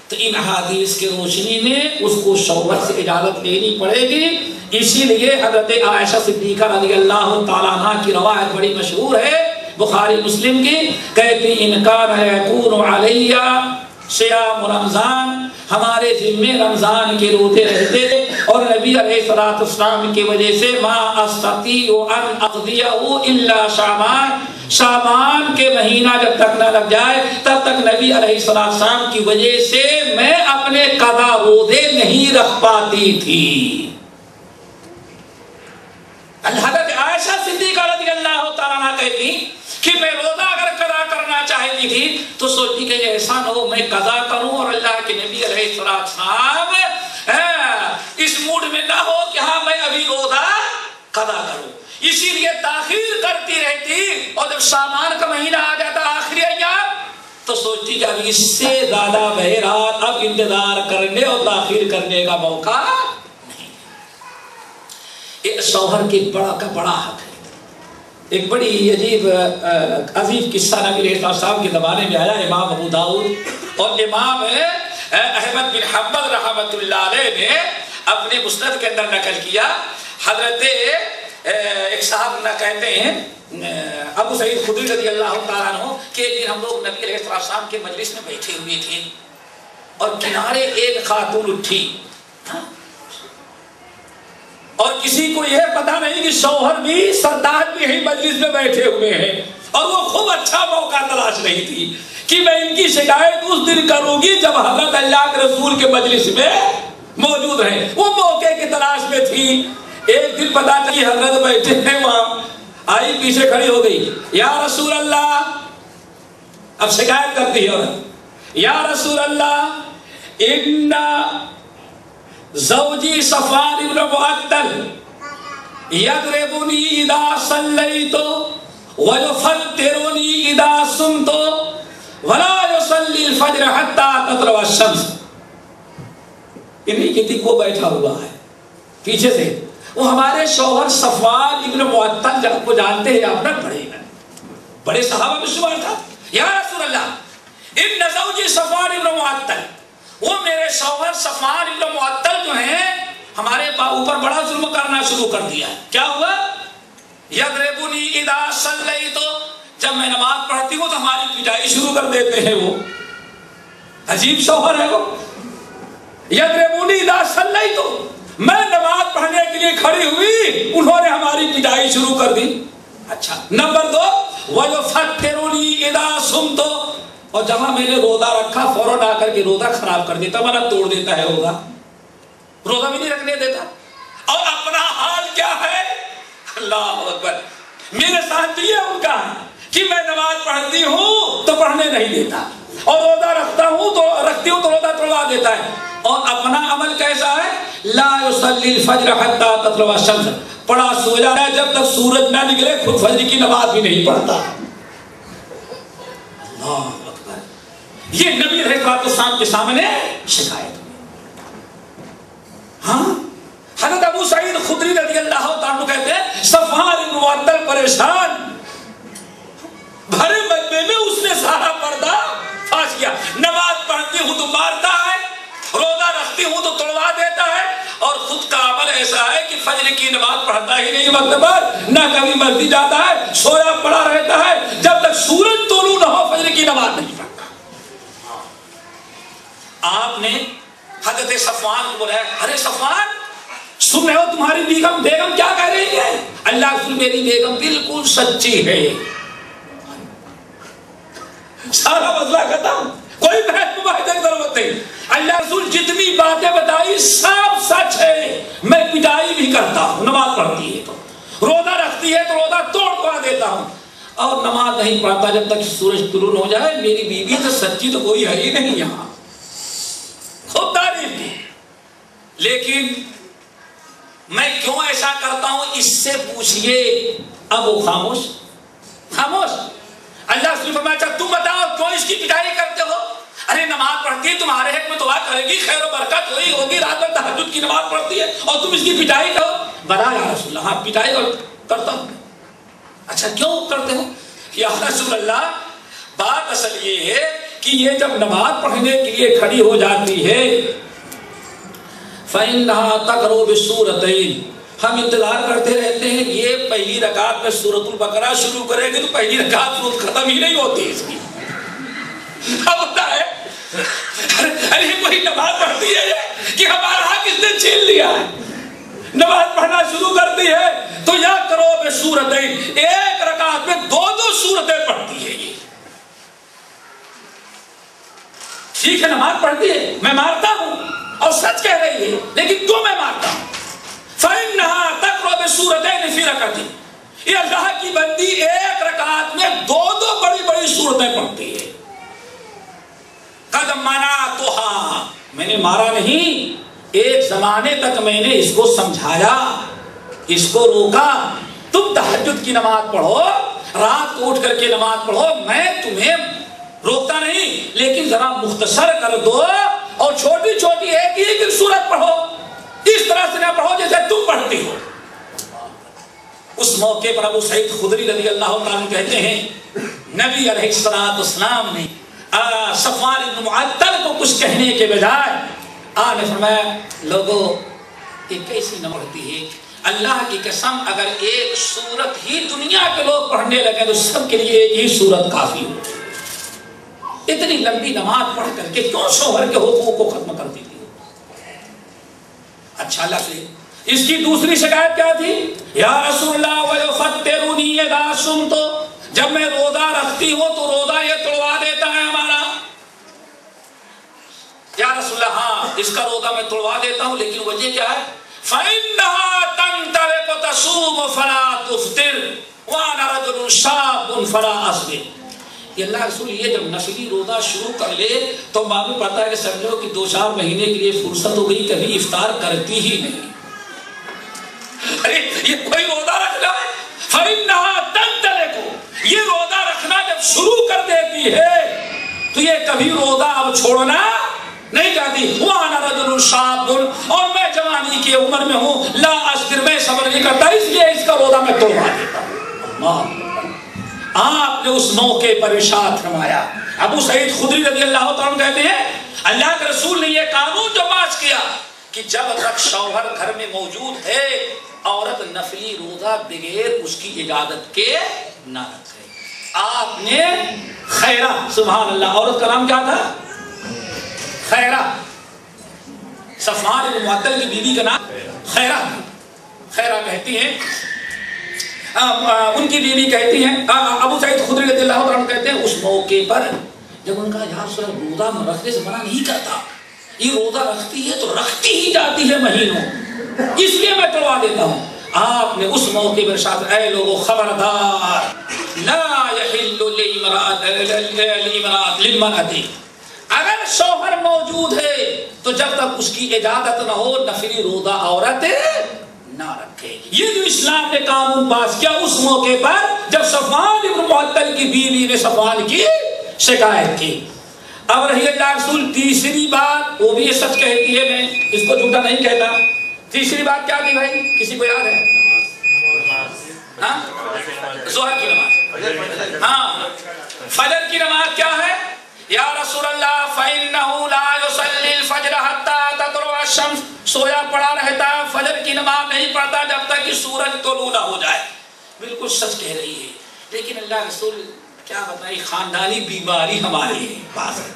تو ان احادیث کی روشنی میں اس کو شوہر سے اجازت لینی پڑے گی۔ اسی لیے حضرت عائشہ صدیقہ رضی اللہ تعالیٰ عنہ کی روایت بڑی مشہور ہے بخاری مسلم کی، کہتی ان کان یکون علی صیام رمضان، ہمارے ذمے رمضان کے روزے رہتے تھے اور نبی علیہ الصلوۃ والسلام کی وجہ سے ما استطیع ان اقضیہ الا شعبان، شعبان کے مہینہ جب تک نہ لگ جائے تب تک نبی علیہ الصلوۃ والسلام کی وجہ سے میں اپنے قضا روزے نہیں رکھ پاتی تھی۔ حضرت عائشہ صدیقہ رضی اللہ تعالیٰ عنہ کہتی کہ میں روزہ اگر قضا کرنا چاہتی تھی تو سوچتی کہ ایسا نہ ہو میں قضا کروں اور اللہ کے نبی علیہ السلام اس موڈ میں نہ ہو کہ ہاں میں ابھی روزہ قضا کروں، اسی لیے تاخیر کرتی رہتی، اور جب شعبان کا مہینہ آ جاتا آخری ایام تو سوچتی کہ اب اس سے زیادہ بہرحال اب انتظار کرنے اور تاخیر کرنے کا موقع نہیں۔ ایک شوہر کی بڑا حق ہے۔ ایک بڑی عجیب عظیم قصہ نبی علیہ السلام کے زمانے میں آیا، امام ابو داؤد اور امام احمد بن حنبل رحمۃ اللہ علیہ نے اپنے مسند کے اندر نقل کیا۔ حضرت ایک صاحب نہ کہتے ہیں ابو سعید خدری رضی اللہ تعالیٰ عنہ کہ ایک دن ہم لوگ نبی علیہ السلام کے مجلس میں بیٹھے ہوئے تھے اور کنارے ایک خاتون اٹھی اور کسی کو یہ پتا نہیں کہ شوہر بھی سردار بھی یہی مجلس میں بیٹھے ہوئے ہیں، اور وہ خوب اچھا موقع تلاش رہی تھی کہ میں ان کی شکایت اس دن کروں گی جب حضرت اللہ کے رسول کے مجلس میں موجود ہیں۔ وہ موقع کی تلاش میں تھی۔ ایک دن پتا چلی حضرت بیٹھے ہیں وہاں، آئی پیچھے کھڑی ہو گئی، یا رسول اللہ، اب شکایت کرتی ہے عورت، یا رسول اللہ ان زوجی صفوان ابن معطل یضربنی اذا صلیت ویفطرنی اذا صمت ولا یصلی الفجر حتی تطلع الشمس۔ انہی کہتی وہ بیٹھا ہوا ہے پیچھے سے، وہ ہمارے شوہر صفوان ابن معطل جب کو جانتے ہیں آپ نہ بڑے صحابہ میں شمار تھا، یا رسول اللہ ان زوجی صفوان ابن معطل، وہ میرے شوہر صفوان ابن معطل جو ہیں ہمارے اوپر بڑا ظلم کرنا شروع کر دیا ہے۔ کیا ہوا؟ یضربنی اذا صلیت، جب میں نماز پڑھتی ہوں تو ہماری پٹائی شروع کر دیتے ہیں۔ وہ عجیب شوہر ہے وہ۔ یضربنی اذا صلیت، میں نماز پڑھنے کے لیے کھڑی ہوئی انہوں نے ہماری پٹائی شروع کر دی۔ اچھا، نمبر 2 وَيُفَطِّرُنِي إِذَا صُمْتُ، اور جہاں میں نے روزہ رکھا فوراً آ کر کے روزہ خراب کر دیتا، ورنہ توڑ دیتا ہے روزہ بھی نہیں رکھنے دیتا۔ اور اپنا حال کیا ہے؟ اللہ اکبر، میرے ساتھ یہ ان کا ہے کہ میں نماز پڑھتی ہوں تو پڑھنے نہیں دیتا، اور روزہ رکھتی ہوں تو روزہ توڑوا دیتا ہے۔ اور اپنا عمل کیسا ہے؟ لا يصلي الفجر حتى تطلع الشمس، پڑا سو جاتا ہے جب تک سورج نہ نکلے، خود فجر کی نماز بھی نہیں پڑھتا۔ اللہ اکبر، یہ نبی علیہ السلام کے سامنے شکایت ہوئی۔ ہاں، حضرت ابو سعید خدری رضی اللہ تعالیٰ کہتے ہیں صفوان بن معطل پریشان، بھرے مجمع میں اس نے سارا پردہ فاش کیا، نماز پڑھتی ہوں تو مارتا ہے، روزہ رکھتی ہوں تو توڑوا دیتا ہے، اور خود کا عمل ایسا ہے کہ فجر کی نماز پڑھتا ہی نہیں وقت پر، نہ کبھی مسجد جاتا ہے، سویا پڑا رہتا ہے، جب تک سورج طلوع نہ ہو فجر کی نماز نہیں پڑھتا۔ آپ نے حضرت صفوان کو بولا، ارے صفوان سن رہے ہو تمہاری بیگم کیا کہہ رہی ہے؟ اللہ رسول میری بیگم بالکل سچی ہے۔ سارا مسئلہ ختم، کوئی بحث مباحثے کی ضرورت نہیں. اللہ رسول جتنی باتیں بتائی سب سچ ہے. میں پٹائی بھی کرتا ہوں، نماز پڑھتی ہے تو، روزہ رکھتی ہے تو روزہ توڑ دیتا ہوں، اور نماز نہیں پڑھتا جب تک سورج طلوع ہو جائے. میری بیوی تو سچی تو کوئی ہے ہی نہیں یہاں، خود تعریف کی. لیکن میں کیوں ایسا کرتا ہوں اس سے پوچھئے. اب وہ خاموش. اللہ رسول فرمایا اچھا تم بتاؤ کیوں اس کی پٹائی کرتے ہو؟ ارے نماز پڑھتی ہے، تمہارے حق میں دعا کرے گی، خیر و برکت ہوگی، رات میں تہجد کی نماز پڑھتی ہے اور تم اس کی پٹائی کرو. بڑا یا رسول اللہ، ہاں پٹائی کرتا ہوں. اچھا کیوں کرتے ہو؟ یا رسول اللہ بات اصل یہ ہے کہ یہ جب نماز پڑھنے کے لیے کھڑی ہو جاتی ہے فَإِنَّهَا تَقْرَأُ بِالسُّورَتَيْنِ، ہم انتظار کرتے رہتے ہیں یہ پہلی رکعت میں سورۃ البقرہ شروع کرے گی تو پہلی رکعت سورت ختم ہی نہیں ہوتی اس کی. اب ہوتا ہے ارے کوئی نماز پڑھتی ہے کہ ہمارا حق اس نے چھین لیا ہے. نماز پڑھنا شروع کرتی ہے تو یا کرو بے سورتیں، ایک رکعت میں دو سورتیں پڑھتی ہے. یہ ٹھیک ہے نماز پڑھتی ہے، میں مارتا ہوں اور سچ کہہ رہی ہے، لیکن کیوں میں مارتا ہوں؟ فَإِنَّهَا تَقْرَأُ بِالسُّورَتَيْنِ فِي رَكَعَةٍ، یہ اللہ کی بندی ایک رکعت میں دو بڑی سورتیں پڑھتی ہے. قَدْ مَنَعْتُهَا، میں نے مارا نہیں، ایک زمانے تک میں نے اس کو سمجھایا، اس کو روکا. تم تہجد کی نماز پڑھو، رات کو اٹھ کر کے نماز پڑھو، میں تمہیں روکتا نہیں، لیکن ذرا مختصر کر دو اور چھوٹی چھوٹی ایک ہی سورت پڑھو، اس طرح سے نہ پڑھو جیسے تم پڑھتی ہو. اس موقع پر ابو سعید خدری رضی اللہ عنہ کہتے ہیں نبی علیہ السلام نے صفوان بن معطل کو کچھ کہنے کے بجائے نے فرمایا لوگوں یہ کیسی نماز پڑھتی ہے، اللہ کی قسم اگر ایک سورت ہی دنیا کے لوگ پڑھنے لگے تو سب کے لیے ایک ہی سورت کافی ہو. اتنی لمبی نماز پڑھ کر کے کیوں شوہر کے حقوق کو ختم کر دیتی ہے؟ اچھا اللہ سے اس کی دوسری شکایت کیا تھی؟ یا رسول اللہ وَيُفَتِّرُنِي اِذَا صُمْتُ، جب میں روزہ رکھتی ہوں تو روزہ یہ توڑوا دیتا ہے ہمارا. یا رسول اللہ ہاں اس کا روزہ میں توڑوا دیتا ہوں، لیکن وجہ کیا ہے؟ فَإِنَّهَا تَنْتَلِقُ تَصُومُ فَلَا تُفْطِرُ وَأَنَا رَجُلٌ شَابٌ فَلَا أَصْبِرُ. یہ اللہ رسول یہ جب نفلی روزہ شروع کر لے تو معلوم پڑتا ہے کہ سمجھو کہ 2-4 مہینے کے لیے فرصت ہو گئی، کبھی افطار کرتی ہی نہیں. ارے یہ کوئی روزہ رکھنا ہے، فَإِنَّهَا تَنْتَلِقُ، یہ روزہ رکھنا جب شروع کر دیتی ہے تو یہ کبھی روزہ اب چھوڑنا نہیں چاہتی. وَأَنَا رَجُلٌ شَابٌ، اور میں جوانی کی عمر میں ہوں، لا أَصْبِرُ، میں صبر نہیں کرتا، اس لیے اس کا روزہ میں توڑوا دیتا ہوں. آپ نے اس موقع پر ارشاد فرمایا. ابو سعید خدری رضی اللہ عنہ کہتے ہیں اللہ کے رسول نے یہ قانون جو پاس کیا کہ جب تک شوہر گھر میں موجود ہے عورت نفلی روزہ بغیر اس کی اجازت کے نہ رکھے. آپ نے خیرہ، سبحان اللہ، عورت کا نام کیا تھا؟ خیرہ. صفوان بن معطل کی بیوی کا نام خیرہ. خیرہ کہتی ہیں، ان کی بیوی کہتی ہیں، ابو سعید خدری رضی اللہ عنہ کہتے ہیں اس موقع پر جب ان کا یا رسول اللہ روزہ رکھنے سے منع نہیں کرتا، یہ روزہ رکھتی ہے تو رکھتی ہی جاتی ہے مہینوں، اس لیے میں توڑوا دیتا ہوں. آپ نے اس موقع پر ارشاد، اے لوگوں خبردار، لا يحل للمرأة، اگر شوہر موجود ہے تو جب تک اس کی اجازت نہ ہو نفلی روزہ عورت نہ رکھے. یہ جو اسلام نے قانون پاس کیا اس موقع پر جب صفوان بن معطل کی بیوی نے صفوان کی شکایت کی. اب رہی اللہ رسول تیسری بات، وہ بھی یہ سچ کہتی ہے، میں اس کو جھوٹا نہیں کہتا. تیسری بات کیا تھی بھائی، کسی کو یاد ہے؟ ظہر کی نماز. ہاں فجر کی نماز کیا ہے؟ یا رسول اللہ فَإِنَّهُ لَا يُصَلِّي الْفَجْرَ حَتَّى تَطْلُعَ الشَّمْسُ، سویا پڑا رہتا ہے، فجر کی نماز نہیں پڑھتا جب تک کہ سورج طلوع نہ ہو جائے. بالکل سچ کہہ رہی ہے، لیکن اللہ رسول کیا بتائی، خاندانی بیماری ہمارے پاس ہے.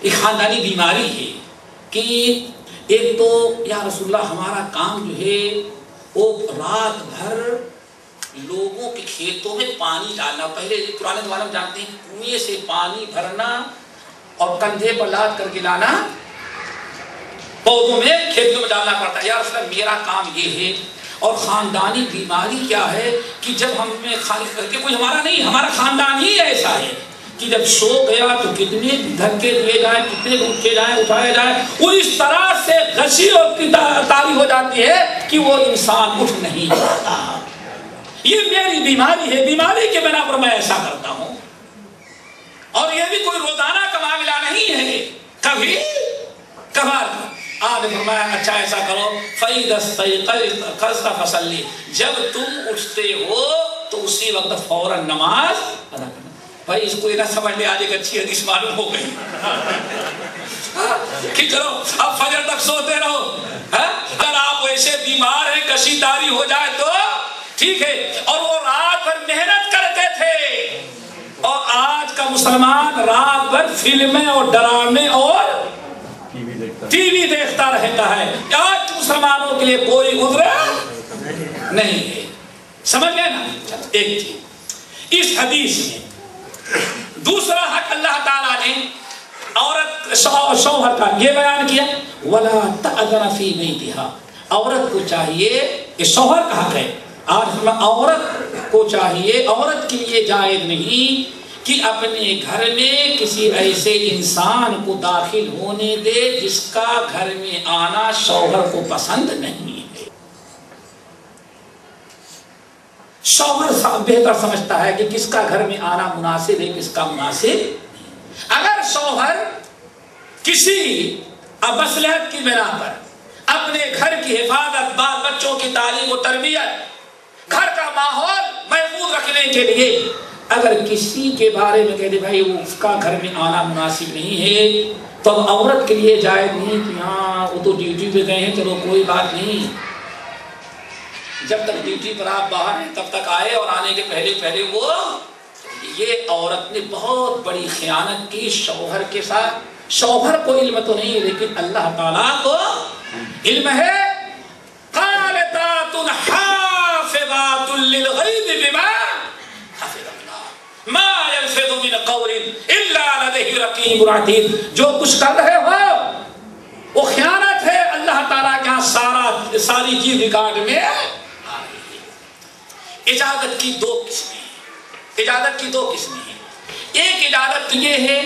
ایک خاندانی بیماری ہے کہ ایک تو یا رسول اللہ ہمارا کام جو ہے وہ رات بھر لوگوں کے کھیتوں میں پانی ڈالنا. پہلے پرانے زمانے میں جانتے ہیں کنویں سے پانی بھرنا اور کندھے پر لاد کر کے لانا پودوں میں کھیتوں میں ڈالنا پڑتا ہے. یا رسول اللہ میرا کام یہ ہے. اور خاندانی بیماری کیا ہے کہ جب ہم میں خالق کر کے کوئی ہمارا نہیں، ہمارا خاندان ہی ایسا ہے کہ جب سو گیا تو کتنے دھکے دیے جائیں، کتنے اٹھے جائیں، اٹھائے جائیں، وہ اس طرح سے غشی اور تاری ہو جاتی ہے کہ وہ انسان اٹھ نہیں پاتا. یہ میری بیماری ہے، بیماری کے بنا پر میں ایسا کرتا ہوں. اور یہ بھی کوئی روزانہ کا معاملہ نہیں ہے، کبھی کبھار کا. آپ نے فرمایا اچھا ایسا کرو فَإِذَا اسْتَيْقَظْتَ فَصَلِّ، جب تم اٹھتے ہو تو اسی وقت فوراً نماز ادا کرنا. بھائی اس کو یہ نہ سمجھ لے آج ایک اچھی حدیث معلوم ہو گئی کہ چلو اب فجر تک سوتے رہو. اگر آپ ایسے بیمار ہیں کشی داری ہو جائے تو ٹھیک ہے. اور وہ رات بھر محنت کرتے تھے، اور آج کا مسلمان رات بھر فلمیں اور ڈرامے اور ٹی وی دیکھتا رہتا ہے. آج مسلمانوں کے لیے کوئی عذر نہیں ہے. سمجھ گئے نا. ایک چیز اس حدیث میں دوسرا حق اللہ تعالیٰ نے عورت شوہر کا یہ بیان کیا وَلَا تَأْذَنَ فِي بَيْتِهَا. عورت کو چاہیے، یہ شوہر کا حق ہے. آج عورت کو چاہیے، عورت کے لیے جائز نہیں کہ اپنے گھر میں کسی ایسے انسان کو داخل ہونے دے جس کا گھر میں آنا شوہر کو پسند نہیں ہے. شوہر بہتر سمجھتا ہے کہ کس کا گھر میں آنا مناسب ہے، کس کا مناسب نہیں. اگر شوہر کسی مصلحت کی بنا پر اپنے گھر کی حفاظت، بال بچوں کی تعلیم و تربیت، گھر کا ماحول محفوظ رکھنے کے لیے اگر کسی کے بارے میں کہتے بھائی اس کا گھر میں آنا مناسب نہیں ہے تو عورت کے لیے جائز نہیں کہ ہاں وہ تو ڈیوٹی پہ گئے ہیں چلو کوئی بات نہیں، جب تک ڈیوٹی پر آپ باہر ہیں تب تک آئے اور آنے کے پہلے وہ. یہ عورت نے بہت بڑی خیانت کی شوہر کے ساتھ. شوہر کو علم تو نہیں لیکن اللہ تعالیٰ کو علم ہے. قانتات حافظات للغیب بما حفظ اللہ ما یلفظ من قول الا لدیہ رقیب عتید. جو کچھ کر رہے ہو وہ خیانت ہے. اللہ تعالیٰ کے یہاں ساری چیز ریکارڈ میں آ رہی ہے. اجازت کی دو قسمیں ہیں. اجازت کی دو قسمیں ہیں. ایک اجازت یہ ہے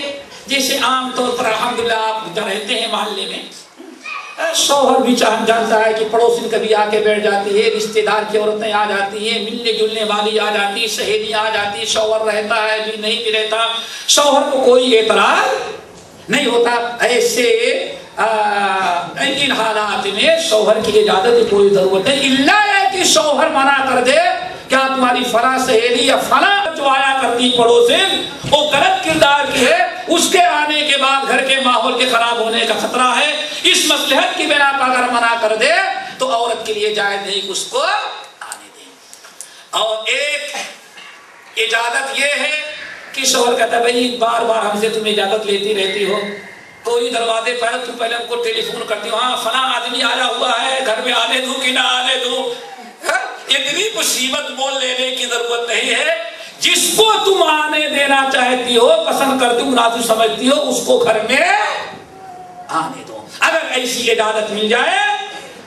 جیسے عام طور پر الحمدللہ آپ رہتے ہیں محلے میں، شوہر بھی جانتا ہے کہ پڑوسن کبھی آ کے بیٹھ جاتی ہے، رشتے دار کی عورتیں آ جاتی ہیں، ملنے جلنے والی آ جاتی ہے، سہیلیاں آ جاتی ہیں، شوہر رہتا ہے بھی نہیں بھی رہتا، شوہر کو کوئی اعتراض نہیں ہوتا. ایسے ان حالات میں شوہر کی اجازت کی کوئی ضرورت نہیں، الا ہے کہ شوہر منع کر دے کیا تمہاری فلاں سہیلی یا فلاں جو آیا کرتی پڑوسن وہ غلط کردار کی ہے، اس کے آنے کے بعد گھر کے ماحول کے خراب ہونے کا خطرہ ہے. اس مصلحت کی بنا پر اگر منع کر دے تو عورت کے لیے جائز نہیں اس کو آنے دے. اور ایک اجازت یہ ہے کہ شوہر کہتا ہے بھائی بار بار ہم سے تم اجازت لیتی رہتی ہو، کوئی دروازے پر تو پہلے ہم کو ٹیلی فون کرتی ہو، ہاں فلاں آدمی آیا ہوا ہے گھر میں آنے دوں کہ نہ آنے دوں. اتنی مصیبت بول لینے کی ضرورت نہیں ہے. جس کو تم آنے دینا چاہتی ہو، پسند کرتی ہو، مناسب سمجھتی ہو، اس کو گھر میں آنے دو. اگر ایسی اجازت مل جائے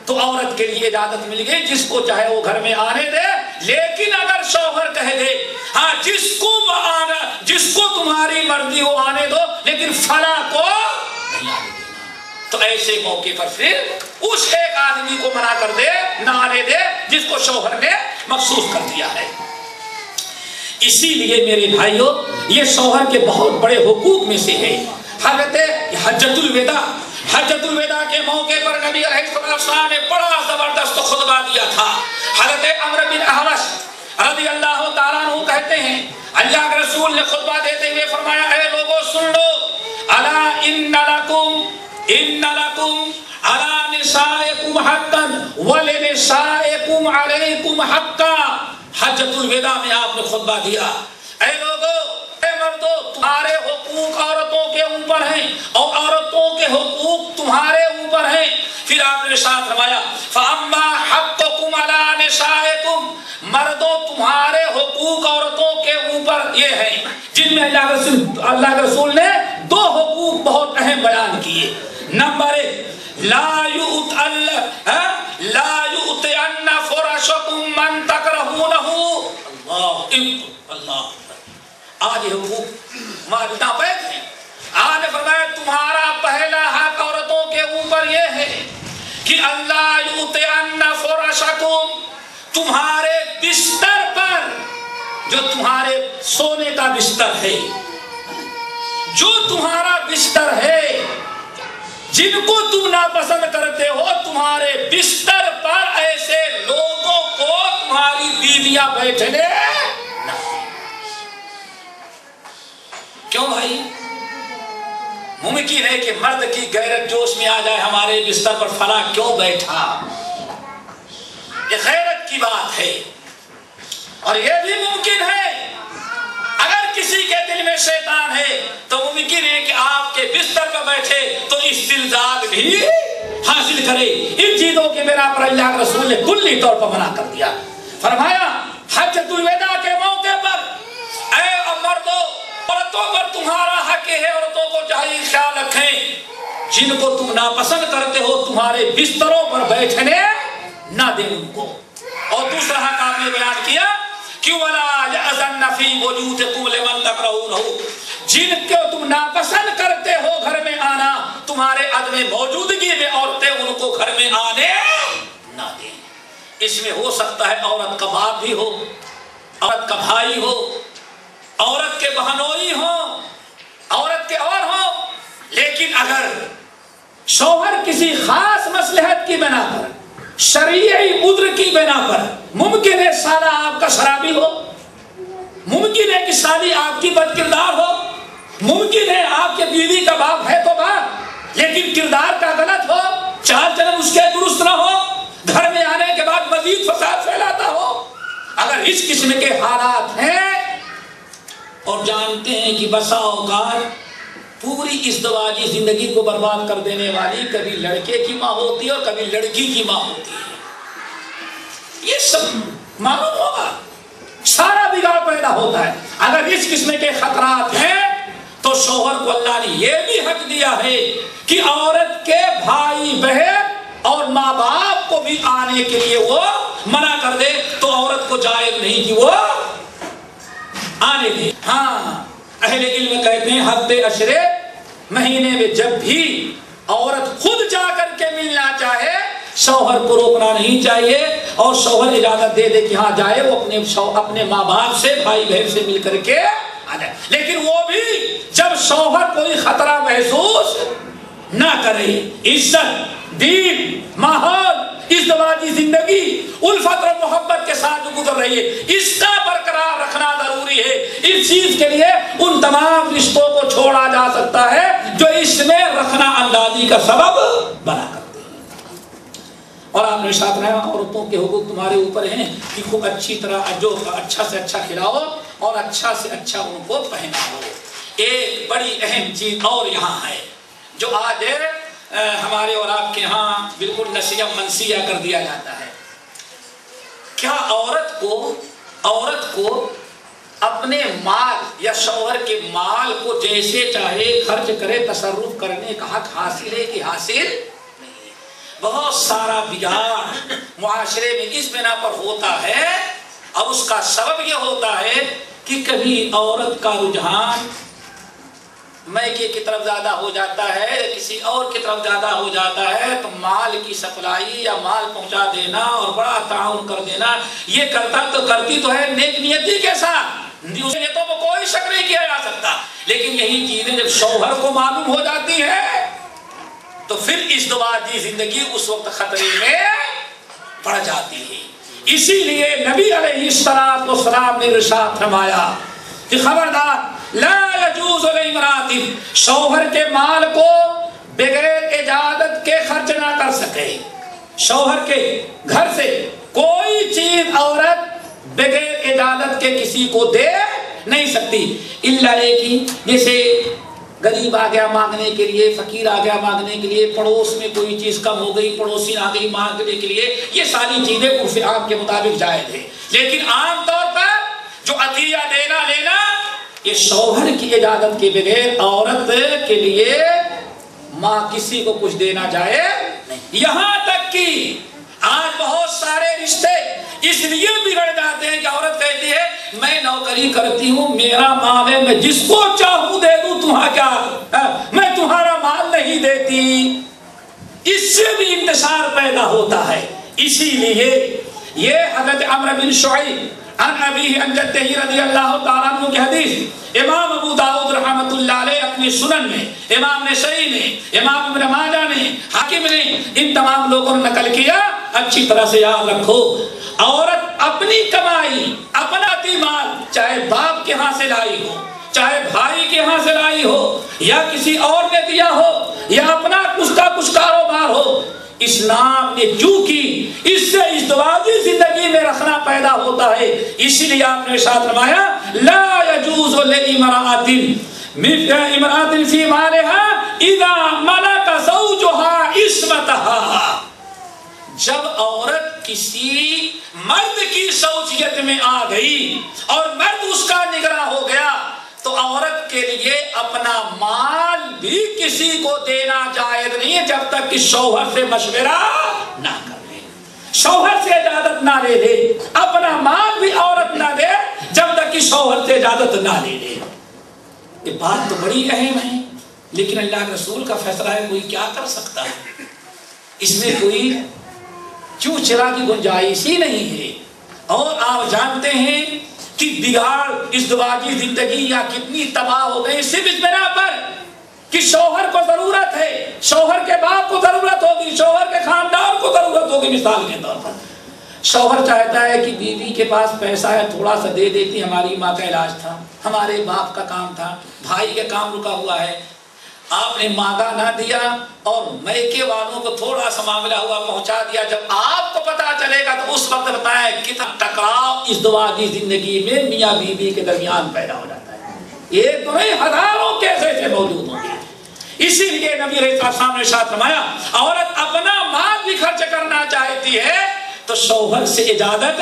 تو عورت کے لیے اجازت مل گئی، جس کو چاہے وہ گھر میں آنے دے. لیکن اگر شوہر کہہ دے ہاں جس کو تمہاری مرضی ہو آنے دو لیکن فلاں کو نہیں آنے دینا، تو ایسے موقع پر پھر اس ایک آدمی کو منع کر دے، نہ آنے دے جس کو شوہر نے مخصوص کر دیا ہے. اسی لیے میرے بھائیوں یہ شوہر کے بہت بڑے حقوق میں سے ہے. حضرت حجۃ الوداع کے موقع پر نبی علیہ السلام نے بڑا زبردست خطبہ دیا تھا. حضرت عمرو بن احوص رضی اللہ تعالیٰ عنہ کہتے ہیں اللہ کے رسول نے خطبہ دیتے ہوئے فرمایا اے لوگوں سن لو، الا ان لکم علی نسائکم حقا ولنسائکم علیکم حقا. حجۃ الوداع میں آپ نے خطبہ دیا اے لوگوں، اے مردوں، تمہارے حقوق عورتوں کے اوپر ہیں اور عورتوں کے حقوق تمہارے اوپر ہیں. پھر آپ نے ارشاد فرمایا فاما حقکم علی نسائکم، مردوں تمہارے حقوق عورتوں کے اوپر یہ ہیں جن میں اللہ کے رسول نے 2 حقوق بہت اہم بیان کیے. نمبر 1، لا یؤتین فرشکم من تکرہونہ. اللہ آج یہ حقوق مالنا پید ہیں. آج نے فرمایا تمہارا پہلا حق عورتوں کے اوپر یہ ہے کہ اللہ یؤتین فرشکم، تمہارے بستر پر، جو تمہارے سونے کا بستر ہے، جو تمہارا بستر ہے، جن کو تم ناپسند کرتے ہو، تمہارے بستر پر ایسے لوگوں کو تمہاری بیویاں بیٹھنے نہ. کیوں بھائی؟ ممکن ہے کہ مرد کی غیرت جوش میں آ جائے ہمارے بستر پر فلاں کیوں بیٹھا، یہ غیرت کی بات ہے. اور یہ بھی ممکن ہے اگر کسی کے دل میں شیطان ہے تو ممکن ہے کہ آپ کے بستر پر بیٹھے تو استلزاز بھی حاصل کرے. ان چیزوں کے بنا پر اللہ کے رسول نے کلی طور پر منع کر دیا. فرمایا حجۃ الوداع کے موقع پر اے مردوں، عورتوں پر تمہارا حق ہے، عورتوں کو چاہیے خیال رکھیں جن کو تم ناپسند کرتے ہو تمہارے بستروں پر بیٹھنے نہ دیں ان کو. اور دوسرا حق آپ نے بیان کیا کہ وَلَا يَأْذَنَّ فِي بُيُوتِكُمْ لِمَن تَكْرَهُونَهُ، جن کو تم ناپسند کرتے ہو گھر میں آنا، تمہارے عدم موجودگی میں عورتیں ان کو گھر میں آنے نہ دیں. اس میں ہو سکتا ہے عورت کا باپ بھی ہو، عورت کا بھائی ہو، عورت کے بہنوئی ہو، عورت کے اور ہو، لیکن اگر شوہر کسی خاص مصلحت کی بنا پر، شرعی عذر کی بنا پر، ممکن ہے سالہ آپ کا شرابی ہو، ممکن ہے کہ شادی آپ کی بد کردار ہو، ممکن ہے آپ کے بیوی کا باپ ہے تو باپ لیکن کردار کا غلط ہو، چال چلن اس کے درست نہ ہو، گھر میں آنے کے بعد مزید فساد پھیلاتا ہو. اگر اس قسم کے حالات ہیں اور جانتے ہیں کہ بسا اوقات پوری ازدواجی زندگی کو برباد کر دینے والی کبھی لڑکے کی ماں ہوتی ہے اور کبھی لڑکی کی ماں ہوتی ہے، یہ سب معلوم ہوگا، سارا بگاڑ پیدا ہوتا ہے. اگر اس قسم کے خطرات ہیں تو شوہر کو اللہ نے یہ بھی حق دیا ہے کہ عورت کے بھائی بہن اور ماں باپ کو بھی آنے کے لیے وہ منع کر دے تو عورت کو جائز نہیں کہ وہ آنے دے. ہاں اہل علم کہتے ہیں حد عشرے مہینے میں جب بھی عورت خود جا کر کے ملنا چاہے شوہر کو روکنا نہیں چاہیے، اور شوہر اجازت دے دے کہ ہاں جائے، وہ اپنے ماں باپ سے بھائی بہن سے مل کر کے آ جائے. لیکن وہ بھی جب شوہر کوئی خطرہ محسوس نہ کرے. عزت، دین، ماحول، ازدواجی زندگی الفت اور محبت کے ساتھ جو گزر رہی ہے اس کا برقرار رکھنا ضروری ہے. اس چیز کے لیے ان تمام رشتوں کو چھوڑا جا سکتا ہے جو اس میں رکھنا اندازی کا سبب بنا کرتے ہیں. اور آپ نے ساتھ رہا عورتوں کے حقوق تمہارے اوپر ہیں کہ خوب اچھی طرح جو اچھا سے اچھا کھلاؤ اور اچھا سے اچھا ان کو پہناؤ. ایک بڑی اہم چیز اور یہاں ہے جو آج ہمارے اور آپ کے ہاں بالکل نسیہ منسیہ کر دیا جاتا ہے. کیا عورت کو اپنے مال یا شوہر کے مال کو جیسے چاہے خرچ کرے تصرف کرنے کا حق حاصل ہے کہ حاصل نہیں؟ بہت سارا بگاڑ معاشرے میں اس بنا پر ہوتا ہے اور اس کا سبب یہ ہوتا ہے کہ کبھی عورت کا رجحان میکے کی طرف زیادہ ہو جاتا ہے، کسی اور کی طرف زیادہ ہو جاتا ہے تو مال کی سپلائی یا مال پہنچا دینا اور بڑا تعاون کر دینا، یہ کرتی تو ہے نیک نیتی کے ساتھ، نیتوں کو کوئی شک نہیں کیا جا سکتا. لیکن یہی چیزیں جب شوہر کو معلوم ہو جاتی ہے تو پھر ازدواجی زندگی اس وقت خطرے میں پڑ جاتی ہے. اسی لیے نبی علیہ السلام نے ارشاد فرمایا کہ خبردار لا یجوز لامرأۃ، شوہر کے مال کو بغیر اجازت کے خرچ نہ کر سکے. شوہر کے گھر سے کوئی چیز عورت بغیر اجازت کے کسی کو دے نہیں سکتی، الا کہ جیسے غریب آ گیا مانگنے کے لیے، فقیر آ گیا مانگنے کے لیے، پڑوس میں کوئی چیز کم ہو گئی پڑوسی آ گئی مانگنے کے لیے، یہ ساری چیزیں عرف عام کے مطابق جائز ہے. لیکن عام طور پر جو عطیہ دینا لینا یہ شوہر کی اجازت کے بغیر عورت کے لیے ماں کسی کو کچھ دینا جائے نہیں. یہاں تک کہ آج بہت سارے رشتے اس لیے بگڑ جاتے ہیں کہ عورت کہتی ہے میں نوکری کرتی ہوں, میرا مال ہے, میں جس کو چاہوں دے دوں, تمہارا کیا, میں تمہارا مال نہیں دیتی. اس سے بھی انتشار پیدا ہوتا ہے. اسی لیے یہ حضرت عمرو بن شعیب عن ابیہ عن جدہ رضی اللہ تعالیٰ عنہ کی حدیث امام ابو داؤد رحمۃ اللہ علیہ اپنی سنن میں, امام نسائی نے, امام ابن ماجہ نے, حاکم نے, ان تمام لوگوں نے نقل کیا. اچھی طرح سے یاد رکھو, عورت اپنی کمائی, اپنا مال, چاہے باپ کے ہاں سے لائی ہو, چاہے بھائی کے ہاں سے لائی ہو, یا کسی اور نے دیا ہو, یا اپنا کچھ کا کچھ کاروبار ہو, اسلام نے جو کی اس سے ازدواجی زندگی میں رکھنا پیدا ہوتا ہے. اسی لیے آپ نے ساتھ فرمایا لا يجوز لامرأة في مالها اذا ملك زوجها عصمتها. جب عورت کسی مرد کی زوجیت میں آ گئی اور مرد اس کا نگراں ہو گیا تو عورت کے لیے اپنا مال بھی کسی کو دینا جائز نہیں ہے جب تک کہ شوہر سے مشورہ نہ کر لے, شوہر سے اجازت نہ لے لے. اپنا مال بھی عورت نہ دے جب تک کہ شوہر سے اجازت نہ لے لے. یہ بات تو بڑی اہم ہے, لیکن اللہ کے رسول کا فیصلہ ہے, کوئی کیا کر سکتا ہے, اس میں کوئی چوں چرا کی گنجائش ہی نہیں ہے. اور آپ جانتے ہیں کہ بگاڑ ازدواجی زندگی یا کتنی تباہ ہو گئی صرف اس بنا پر کہ شوہر کو ضرورت ہے, شوہر کے باپ کو ضرورت ہوگی, شوہر کے خاندان کو ضرورت ہوگی. مثال کے طور پر شوہر چاہتا ہے کہ بیوی کے پاس پیسہ ہے, تھوڑا سا دے دیتی, ہماری ماں کا علاج تھا, ہمارے باپ کا کام تھا, بھائی کا کام رکا ہوا ہے, آپ نے مانگا نہ دیا اور میکے والوں کو تھوڑا سا معاملہ ہوا پہنچا دیا. جب آپ کو پتا چلے گا تو اس وقت بتائیں کتنا ٹکراؤ ازدواجی زندگی میں میاں بیوی کے درمیان پیدا ہو جاتا ہے. ایک تو نہیں, ہزاروں کیس ایسے موجود ہوں گے. اسی لیے نبی علیہ السلام نے ارشاد فرمایا عورت اپنا مال بھی خرچ کرنا چاہتی ہے تو شوہر سے اجازت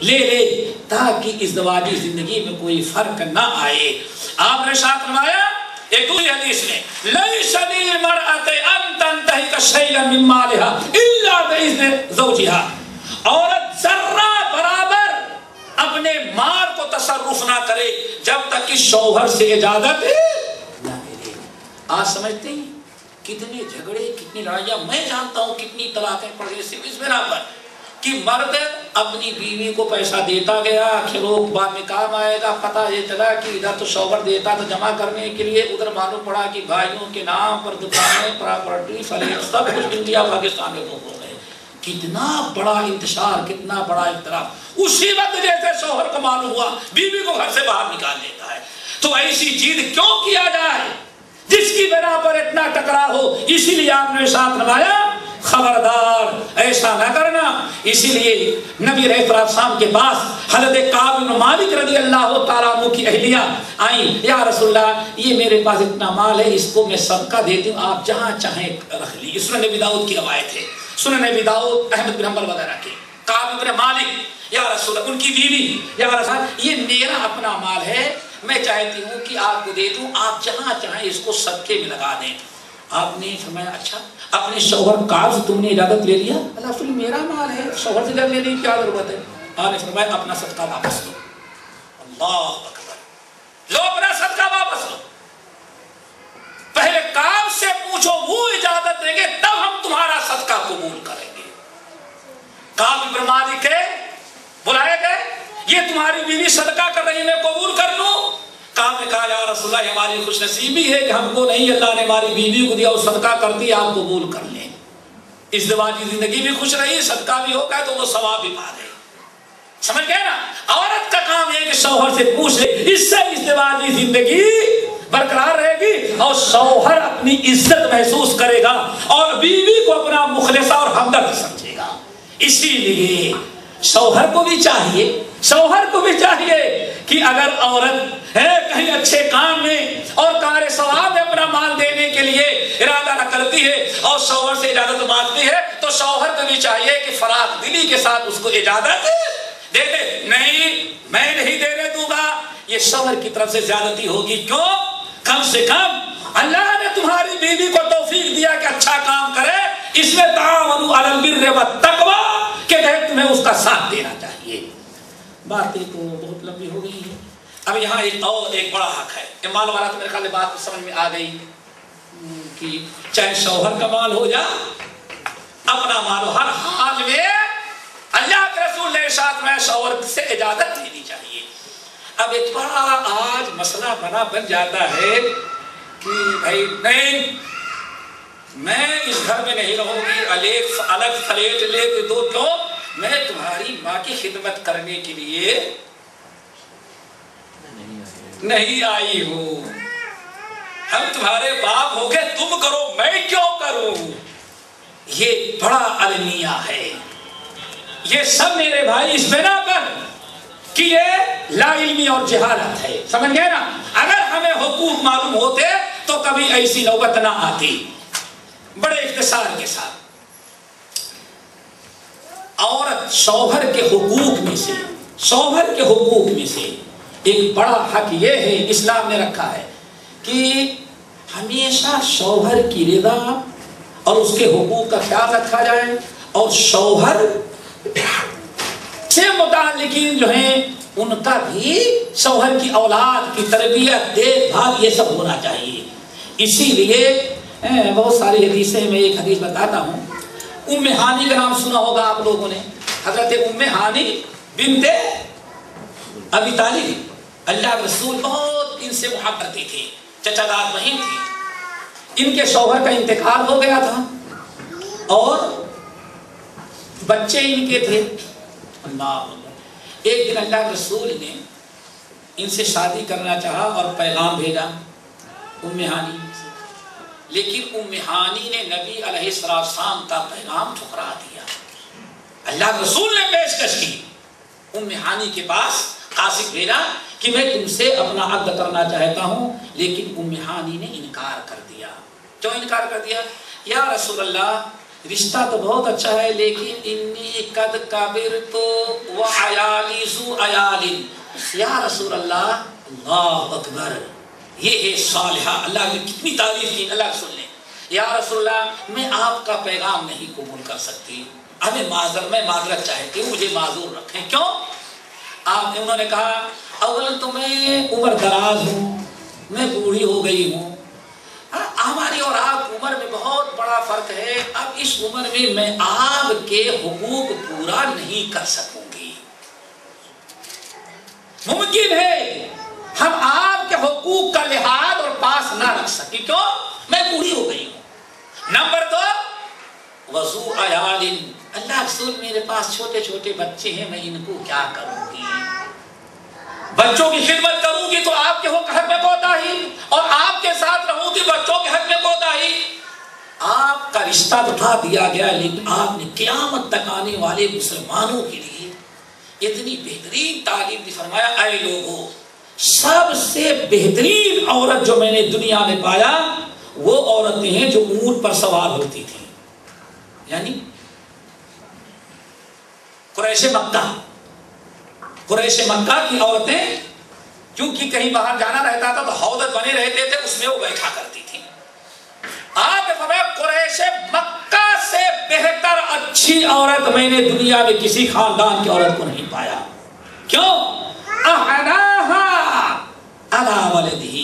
لے لے تاکہ ازدواجی زندگی میں کوئی فرق نہ آئے. آپ نے ارشاد فرمایا ایک دوسری حدیث میں لیس للمرأة ان تنتهك شيئا من مالها الا باذن زوجها. عورت ذرہ برابر اپنے مال کو تصرف نہ کرے جب تک کہ شوہر سے اجازت نہ ملے. آج سمجھتے ہیں کتنے جھگڑے, کتنی لڑائیاں, میں جانتا ہوں کتنی طلاقیں پڑ گئی صرف اس بنا پر کہ مرد اپنی بیوی کو پیسہ دیتا گیا, کھلوک بعد میں کام آئے گا, پتہ یہ چلا کہ ادھر تو شوہر دیتا تو جمع کرنے کے لیے, ادھر معلوم پڑا کہ بھائیوں کے نام پر دکانیں, پراپرٹی, فلیٹ سب کچھ انڈیا پاکستان میں ہو گئے. کتنا بڑا انتشار, کتنا بڑا اختلاف. اسی وقت جیسے شوہر کو معلوم ہوا بیوی کو گھر سے باہر نکال دیتا ہے. تو ایسی چیز کیوں کیا جائے جس کی بنا پر اتنا ٹکرا ہو. اسی لیے آپ نے ساتھ نمایا خبردار ایسا نہ کرنا. اسی لیے نبی علیہ السلام کے پاس حضرت کعب بن مالک رضی اللہ تعالیٰ عنہ کی اہلیہ آئیں, یا رسول اللہ یہ میرے پاس اتنا مال ہے, اس کو میں صدقہ دیتی ہوں, آپ جہاں چاہیں رکھ لی. سنن نبی داؤد کی روایت ہے, سنن نبی داؤد, احمد بن حنبل وغیرہ کی. کعب بن مالک یا رسول اللہ, ان کی بیوی, یا رسول اللہ یہ میرا اپنا مال ہے, میں چاہتی ہوں کہ آپ کو دے دوں, آپ جہاں چاہیں اس کو صدقے میں لگا دیں. آپ نے فرمایا اچھا اپنے شوہر کعب سے تم نے اجازت لے لیا؟ اللہ رسول میرا مال ہے, شوہر سے اجازت لینے کی کیا ضرورت ہے؟ آپ نے فرمایا اپنا صدقہ واپس لو. اللہ اکبر, لو اپنا صدقہ واپس لو. پہلے کعب سے پوچھو, وہ اجازت دیں گے تب ہم تمہارا صدقہ قبول کریں گے. کعب بن مالک ہے, بلائے گئے, یہ تمہاری بیوی صدقہ کر رہی ہے, میں قبول کر لوں؟ کعب نے کہا یا رسول اللہ ہماری خوش نصیبی ہے کہ ہم کو نہیں, اللہ نے ہماری بیوی کو دیا, وہ صدقہ کرتی, آپ قبول کر لیں. ازدواجی زندگی بھی خوش رہی, صدقہ بھی ہوگا تو وہ ثواب بھی پا گئے. سمجھ گئے نا. عورت کا کام ہے کہ شوہر سے پوچھ لے, اس سے ازدواجی زندگی برقرار رہے گی اور شوہر اپنی عزت محسوس کرے گا اور بیوی کو اپنا مخلصہ اور ہمدرد سمجھے گا. اسی لیے شوہر کو بھی چاہیے کہ اگر عورت ہے کہیں اچھے کام میں اور کار ثواب میں اپنا مال دینے کے لیے ارادہ نہ کرتی ہے اور شوہر سے اجازت مانگتی ہے تو شوہر کو بھی چاہیے کہ فراخ دلی کے ساتھ اس کو اجازت دے دے، نہیں میں نہیں دینے دوں گا، یہ شوہر کی طرف سے زیادتی ہوگی۔ کیوں؟ کم سے کم اللہ نے تمہاری بیوی کو توفیق دیا کہ اچھا کام کرے، اس میں تعاونوا علی البر والتقوی کہ تمہیں اس کا ساتھ دینا چاہیے۔ باتیں تو بہت لمبی ہو گئی ہیں، اب یہاں ایک بڑا حق ہے۔ مال والا تو میرے خیال بات سمجھ میں آ گئی کہ چاہے شوہر کا مال ہو یا اپنا مال ہو، ہر حال میں اللہ کے رسول نے ارشاد میں شوہر سے اجازت لینی چاہیے۔ اب ایک بڑا آج مسئلہ بن جاتا ہے کہ بھائی نہیں میں اس گھر میں نہیں رہوں گی، الگ فلیٹ لے کے دو، کیوں؟ میں تمہاری ماں کی خدمت کرنے کے لیے نہیں آئی ہوں، ہم تمہارے باپ ہو کے تم کرو، میں کیوں کروں؟ یہ بڑا المیہ ہے۔ یہ سب میرے بھائی اس بنا پر کہ یہ لا علمی اور جہالت ہے، سمجھ گئے نا؟ اگر ہمیں حقوق معلوم ہوتے تو کبھی ایسی نوبت نہ آتی۔ بڑے اختصار کے ساتھ عورت شوہر کے حقوق میں سے ایک بڑا حق یہ ہے اسلام نے رکھا ہے کہ ہمیشہ شوہر کی رضا اور اس کے حقوق کا خیال رکھا جائے، اور شوہر سے متعلقین جو ہیں ان کا بھی شوہر کی اولاد کی تربیت دیکھ بھال یہ سب ہونا چاہیے۔ اسی لیے بہت ساری حدیثیں، میں ایک حدیث بتاتا ہوں۔ ام ہانی کا نام سنا ہوگا آپ لوگوں نے، حضرت ام ہانی بنت ابی طالب، اللہ رسول بہت ان سے محبت کرتی تھی، چچا دار بہن تھی۔ ان کے شوہر کا انتقال ہو گیا تھا اور بچے ان کے تھے۔ اللہ، ایک دن اللہ رسول نے ان سے شادی کرنا چاہا اور پیغام بھیجا ام ہانی، لیکن ام ہانی نے نبی علیہ السلام کا پیغام ٹھکرا دیا۔ اللہ رسول نے پیشکش کی، ام ہانی کے پاس قاصد بھیجا کہ میں تم سے اپنا عقد کرنا چاہتا ہوں، لیکن ام ہانی نے انکار کر دیا۔ کیوں انکار کر دیا؟ یا رسول اللہ رشتہ تو بہت اچھا ہے، لیکن انی قد کبرت وعیالی ذو عیال۔ یا رسول اللہ، اللہ اکبر، یہ ہے صالحہ، اللہ نے کتنی تعریف کی اللہ رسول نے۔ یا رسول اللہ میں آپ کا پیغام نہیں قبول کر سکتی، میں معذرت چاہتی ہوں، مجھے معذور رکھیں۔ کیوں؟ انہوں نے کہا اول تو میں عمر دراز ہوں، میں بوڑھی ہو گئی ہوں، ہماری اور آپ عمر میں بہت بڑا فرق ہے، اب اس عمر میں آپ کے حقوق پورا نہیں کر سکوں گی۔ ممکن ہے ہم آپ کے حقوق کا لحاظ اور پاس نہ رکھ سکیں، کیوں؟ میں بوڑھی ہو گئی ہوں۔ نمبر 2 وضو عیال، اللہ رسول میرے پاس چھوٹے چھوٹے بچے ہیں، میں ان کو کیا کروں گی؟ بچوں کی خدمت کروں گی تو آپ کے حق میں کوتاہی، اور آپ کے ساتھ رہوں گی بچوں کے حق میں کوتاہی۔ آپ کا رشتہ بٹھا دیا گیا، لیکن آپ نے قیامت تک آنے والے مسلمانوں کے لیے اتنی بہترین تعلیم دی، فرمایا اے لوگوں، سب سے بہترین عورت جو میں نے دنیا میں پایا وہ عورتیں ہیں جو اونٹ پر سوار ہوتی تھیں، یعنی قریش مکہ کی عورتیں، کیونکہ کہیں باہر جانا رہتا تھا تو حوض بنے رہتے تھے، اس میں وہ بیٹھا کرتی تھی۔ آپ نے فرمایا قریش مکہ سے بہتر اچھی عورت میں نے دنیا میں کسی خاندان کی عورت کو نہیں پایا۔ کیوں؟ احناہا علی ولدہ،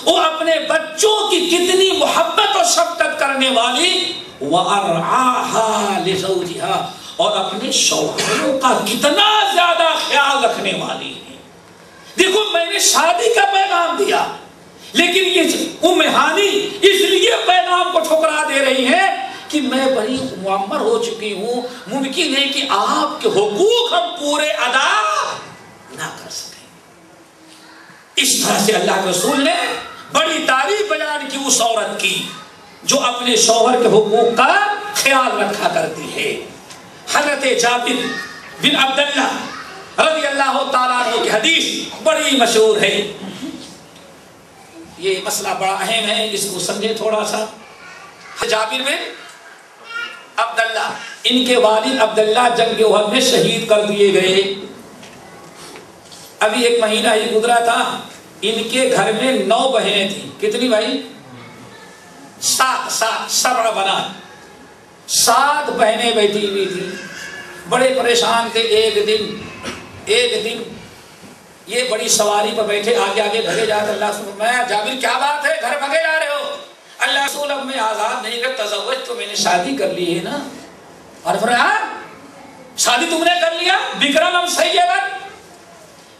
وہ اپنے بچوں کی کتنی محبت اور شفقت کرنے والی، وَأَرْعَاهَا لِزَوْجِهَا، اور اپنے شوہروں کا کتنا زیادہ خیال رکھنے والی ہے۔ دیکھو میں نے شادی کا پیغام دیا، لیکن یہ ام ہانی اس لیے پیغام کو ٹھکرا دے رہی ہے کہ میں بڑی معمر ہو چکی ہوں، ممکن ہے کہ آپ کے حقوق ہم پورے ادا نہ کر سکیں۔ اس طرح سے اللہ کے رسول نے بڑی تعریف بیان کی اس عورت کی جو اپنے شوہر کے حقوق کا خیال رکھا کرتی ہے۔ حضرت جابر بن عبداللہ رضی اللہ تعالیٰ عنہ کی حدیث بڑی مشہور ہے، یہ مسئلہ بڑا اہم ہے، اس کو سمجھے تھوڑا سا۔ جابر بن عبداللہ، ان کے والد عبداللہ جنگ احد میں شہید کر دیے گئے، ابھی ایک مہینہ ہی گزرا تھا، ان کے گھر میں 9 بہنیں تھیں. کتنی بھائی؟ 7 سبع بنات. 7 بہنیں بیٹھی ہوئی تھی، بڑے پریشان تھے. ایک دن یہ بڑی سواری پر بیٹھے آگے آگے بھگے جاتے. اللہ رسول میں جابر کیا بات ہے گھر بھگے جا رہے ہو؟ اللہ رسول اب میں آزاد نہیں کر تزوج تو میں نے شادی کر لی ہے نا. اور فرمایا شادی تم نے کر لیا؟ بکرم ام سیبت،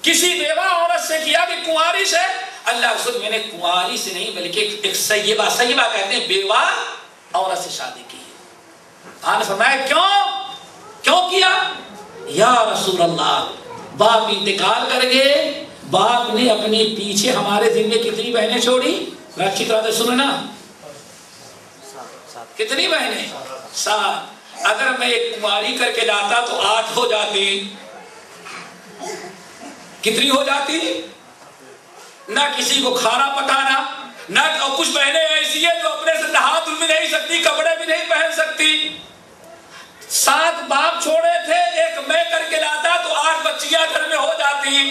کسی بیوہ عورت سے کیا کہ کنواری سے؟ اللہ رسول میں نے کنواری سے نہیں بلکہ ایک سیبہ کہتے ہیں بیوہ عورت سے شادی کی. آپ نے فرمایا کیوں کیا؟ یا رسول اللہ باپ انتقال کر گئے، باپ نے اپنے پیچھے ہمارے دل میں کتنی بہنیں چھوڑی؟ اچھی طرح سے سنو نا، کتنی بہنیں؟ 7. اگر میں ایک کنواری کر کے لاتا تو 8 ہو جاتی. کتنی ہو جاتی؟ نہ کسی کو کھانا پکانا، نہ کچھ بہنیں ایسی ہیں جو اپنے سے نہا دھل بھی نہیں سکتی، کپڑے بھی نہیں پہن سکتی. 7 باپ چھوڑے تھے، ایک میں کر کے لاتا تو 8 بچیاں گھر میں ہو جاتی.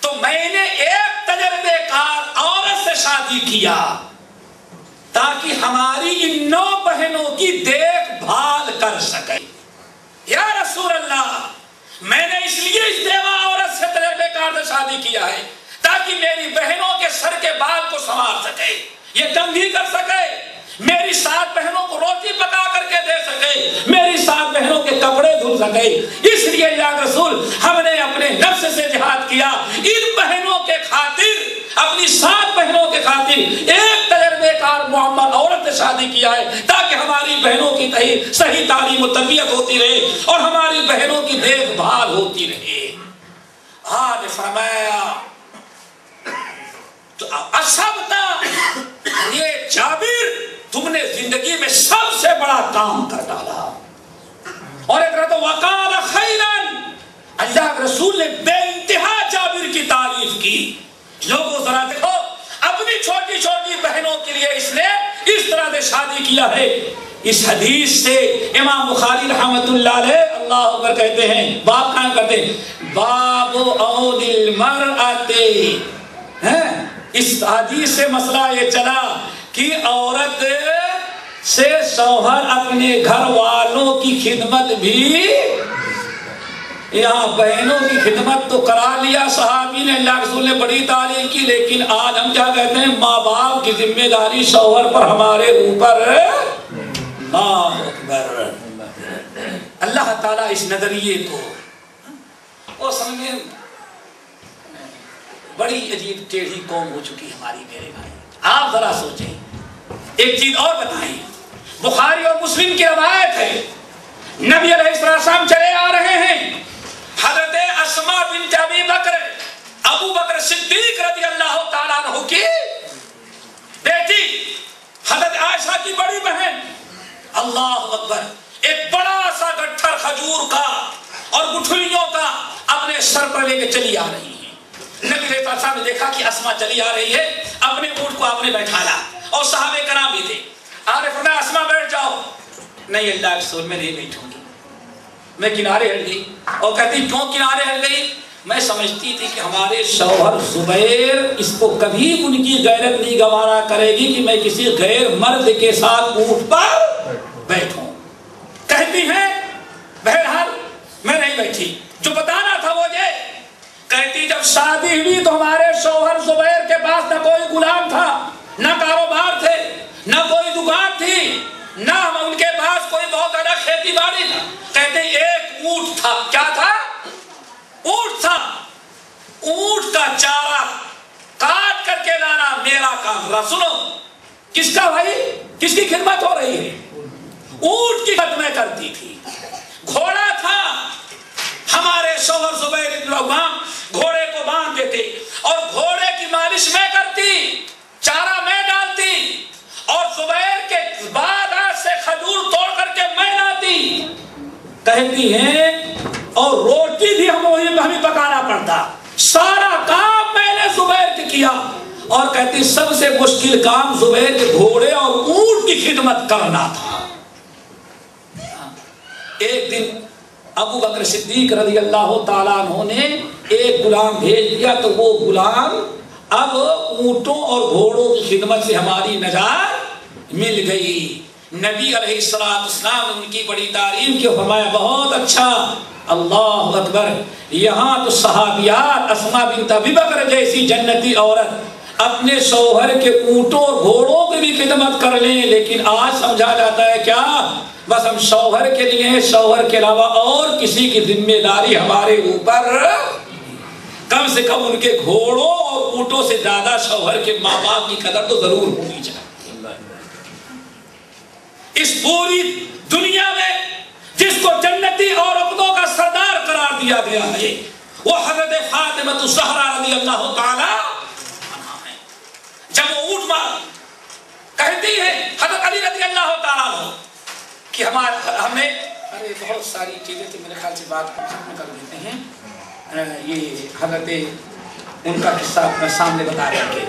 تو میں نے ایک تجربے کار عورت سے شادی کیا تاکہ ہماری ان 9 بہنوں کی دیکھ بھال کر سکے. یا رسول اللہ میں نے اس لیے اس بیوہ عورت سے تجربے کار سے شادی کیا ہے تاکہ میری بہنوں کے سر کے بال کو سنوار سکے، یہ کم بھی کر سکے، میری 7 بہنوں کو روٹی پکا کر کے دے سکے، میری 7 بہنوں کے کپڑے دھل سکے. اس لیے یا رسول ہم نے اپنے نفس سے جہاد کیا، ان بہنوں کے خاطر، اپنی 7 بہنوں کے خاطر ایک تجربے کار محمد عورت سے شادی کیا ہے تاکہ ہماری بہنوں کی صحیح تعلیم و تربیت ہوتی رہے اور ہماری بہنوں کی دیکھ بھال ہوتی رہے. آج فرمایا تو اصبتا، یہ جابر تم نے زندگی میں سب سے بڑا کام کر ڈالا. اور ایک رات وقال خیرن، اللہ کے رسول نے بے انتہا جابر کی تعریف کی. لوگوں ذرا دیکھو اپنی چھوٹی چھوٹی بہنوں کے لیے اس نے اس طرح سے شادی کیا ہے. اس حدیث سے امام بخاری رحمت اللہ علیہ اللہ اکبر کہتے ہیں، باب قائم کرتے ہیں، باب عود المرأۃ. اس حدیث سے مسئلہ یہ چلا کہ عورت سے شوہر اپنے گھر والوں کی خدمت بھی، یہاں بہنوں کی خدمت تو کرا لیا صحابی نے، اللہ رسول نے بڑی تعلیم کی، لیکن آج ہم کیا کہتے ہیں؟ ماں باپ کی ذمہ داری شوہر پر ہمارے اوپر. اللہ اکبر. اللہ تعالیٰ اس نظریے کو وہ سمجھیں، بڑی عجیب ٹیڑھی قوم ہو چکی ہماری میرے بھائی. آپ ذرا سوچیں. ایک چیز اور بتائیں، بخاری اور مسلم کی روایت ہے، نبی علیہ السلام چلے آ رہے ہیں، حضرت اسماء بنت ابی بکر، ابو بکر صدیق رضی اللہ تعالیٰ عنہ کی بیٹی، حضرت عائشہ کی بڑی بہن. اللہ اکبر. ایک بڑا سا گٹھر کھجور کا اور گٹھلیوں کا اپنے سر پر لے کے چلی آ رہی ہیں. نبی علیہ السلام نے دیکھا کہ اسماء چلی آ رہی ہے، اپنے اونٹ کو آپ نے بیٹھایا اور صحابہ کرام بھی تھے. آپ نے فرمایا اسماء بیٹھ جاؤ. نہیں اللہ کے رسول میں نہیں بیٹھوں گی. میں کنارے ہٹ گئی اور کہتی کیوں کنارے ہٹ گئی؟ میں سمجھتی تھی کہ ہمارے شوہر زبیر اس کو کبھی ان کی غیرت نہیں گوارا کرے گی کہ میں کسی غیر مرد کے ساتھ اونٹ پر بیٹھوں. کہتی ہیں بہرحال میں نہیں بیٹھی. جو بتانا تھا وہ یہ کہتی، جب شادی ہوئی تو ہمارے شوہر زبیر کے پاس نہ کوئی غلام تھا، نہ کاروبار تھے، نہ کوئی دکان تھی، نہ ان کے پاس کوئی بہت بڑا کھیتی باڑی تھا. کہتے ایک اونٹ تھا. کیا تھا؟ اونٹ تھا. اونٹ کا چارہ کاٹ کر کے لانا میرا کام تھا. سنو کس کا بھائی، کس کی خدمت ہو رہی ہے؟ اونٹ کی خدمت میں کرتی تھی. گھوڑا تھا، ہمارے شوہر زبیر بن عوام گھوڑے کو باندھ دیتے اور گھوڑے کی مالش میں کرتی، چارہ میں ڈالتی اور زبیر کے باغات سے کھجور توڑ کر کے میں لاتی. کہتی ہیں اور روٹی بھی ہمیں پکانا پڑتا. سارا کام میں نے زبیر کے کیا. اور کہتی سب سے مشکل کام زبیر کے گھوڑے اور اونٹ کی خدمت کرنا تھا. ایک دن ابو بکر صدیق رضی اللہ تعالیٰ عنہ نے ایک غلام بھیج دیا تو وہ غلام اب اونٹوں اور گھوڑوں کی خدمت سے ہماری نجات مل گئی۔ نبی علیہ السلام نے ان کی بڑی تعریف کی، فرمایا بہت اچھا، اللہ اکبر۔ یہاں تو صحابیات اسماء بنت ابی بکر جیسی جنتی عورت اپنے شوہر کے اونٹوں اور گھوڑوں کی بھی خدمت کر لیں، لیکن آج سمجھا جاتا ہے کیا؟ بس ہم شوہر کے لیے، شوہر کے علاوہ اور کسی کی ذمہ داری ہمارے اوپر، کم سے کم ان کے گھوڑوں اور اونٹوں سے زیادہ شوہر کے ماں باپ کی قدر تو ضرور ہونی چاہیے۔ اس پوری دنیا میں جس کو جنتی عورتوں کا سردار قرار دیا گیا ہے وہ حضرت فاطمہ الزہرا رضی اللہ تعالی عنہا ہے۔ جب وہ اونٹ مار کہتی ہے حضرت علی رضی اللہ تعالی عنہ کہ ہم نے بہت ساری چیزیں تھی، میرے خیال سے بات ختم کر دیتے ہیں۔ یہ حضرت ان کا قصہ اپنے سامنے بتا رہے ہیں،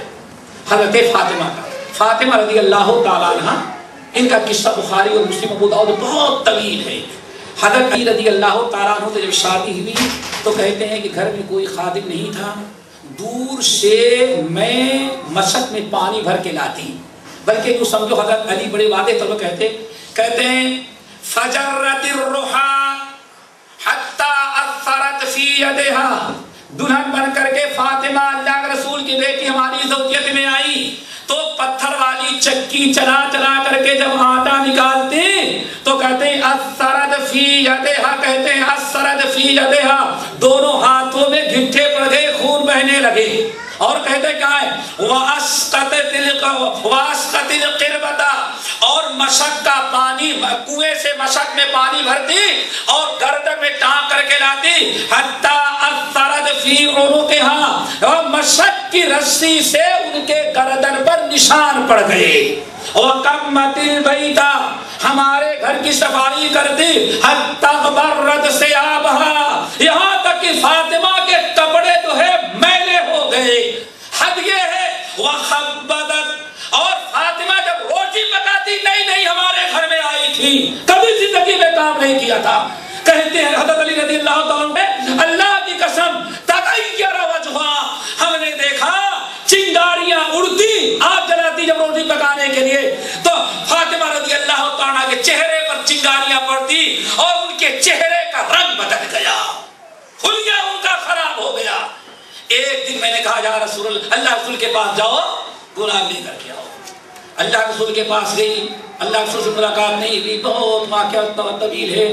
حضرت فاطمہ کا، فاطمہ رضی اللہ تعالی عنہ، ان کا قصہ بخاری اور مسلم ابو داؤد بہت طویل ہے۔ حضرت علی رضی اللہ تعالیٰ عنہ سے جب شادی ہوئی تو کہتے ہیں کہ گھر میں کوئی خادم نہیں تھا، دور سے میں مشق میں پانی بھر کے لاتی، بلکہ جو سمجھو حضرت علی بڑے واضح طور پر کہتے ہیں فجرت الرحا حتی اثرت فی یدہا، دلہن بن کر کے فاطمہ اللہ کے رسول کی بیٹی ہماری زوجیت میں آئی تو پتھر والی چکی چلا چلا کر کے جب آٹا نکالتے تو کہتے ہیں اثرت فی یدہا، کہتے ہیں اثرت فی یدہا، دونوں ہاتھوں میں گھٹے پڑ گئے، خون بہنے لگے، اور کہتے کیا ہے واسقط القربۃ، اور مشق کا پانی، کنویں سے مشق میں پانی بھرتی اور گردن میں ٹانگ کر کے لاتی، حتی اثرت فی عنقها، اور مشق کی رسی سے ان کے گردن پر نشان پڑ گئے، وقمت البیت، ہمارے گھر کی صفائی کرتی، حتی غبرت ثیابها، یہاں تک کہ فاطمہ کے کپڑے جو ہے میلے ہو گئے۔ حد یہ ہے وخبدت، اور فاطمہ جب روٹی پکاتی نہیں ہمارے گھر میں آئی تھی، کبھی زندگی میں کام نہیں کیا تھا۔ کہتے ہیں حضرت علی رضی اللہ تعالیٰ عنہ، اللہ کی قسم تغیر وجہا، ہم نے دیکھا چنگاریاں اڑتی، آگ جلاتی جب روٹی پکانے کے لیے تو فاطمہ رضی اللہ تعالیٰ کے چہرے پر چنگاریاں پڑتی اور ان کے چہرے کا رنگ بدل گیا، حلیہ ان کا خراب ہو گیا۔ ایک دن میں نے کہا یا رسول اللہ رسول کے پاس جاؤ، غلام لے کر کے آؤ۔ اللہ رسول کے پاس گئی، اللہ رسول سے ملاقات نہیں ہوئی، بہت واقعہ طویل ہے۔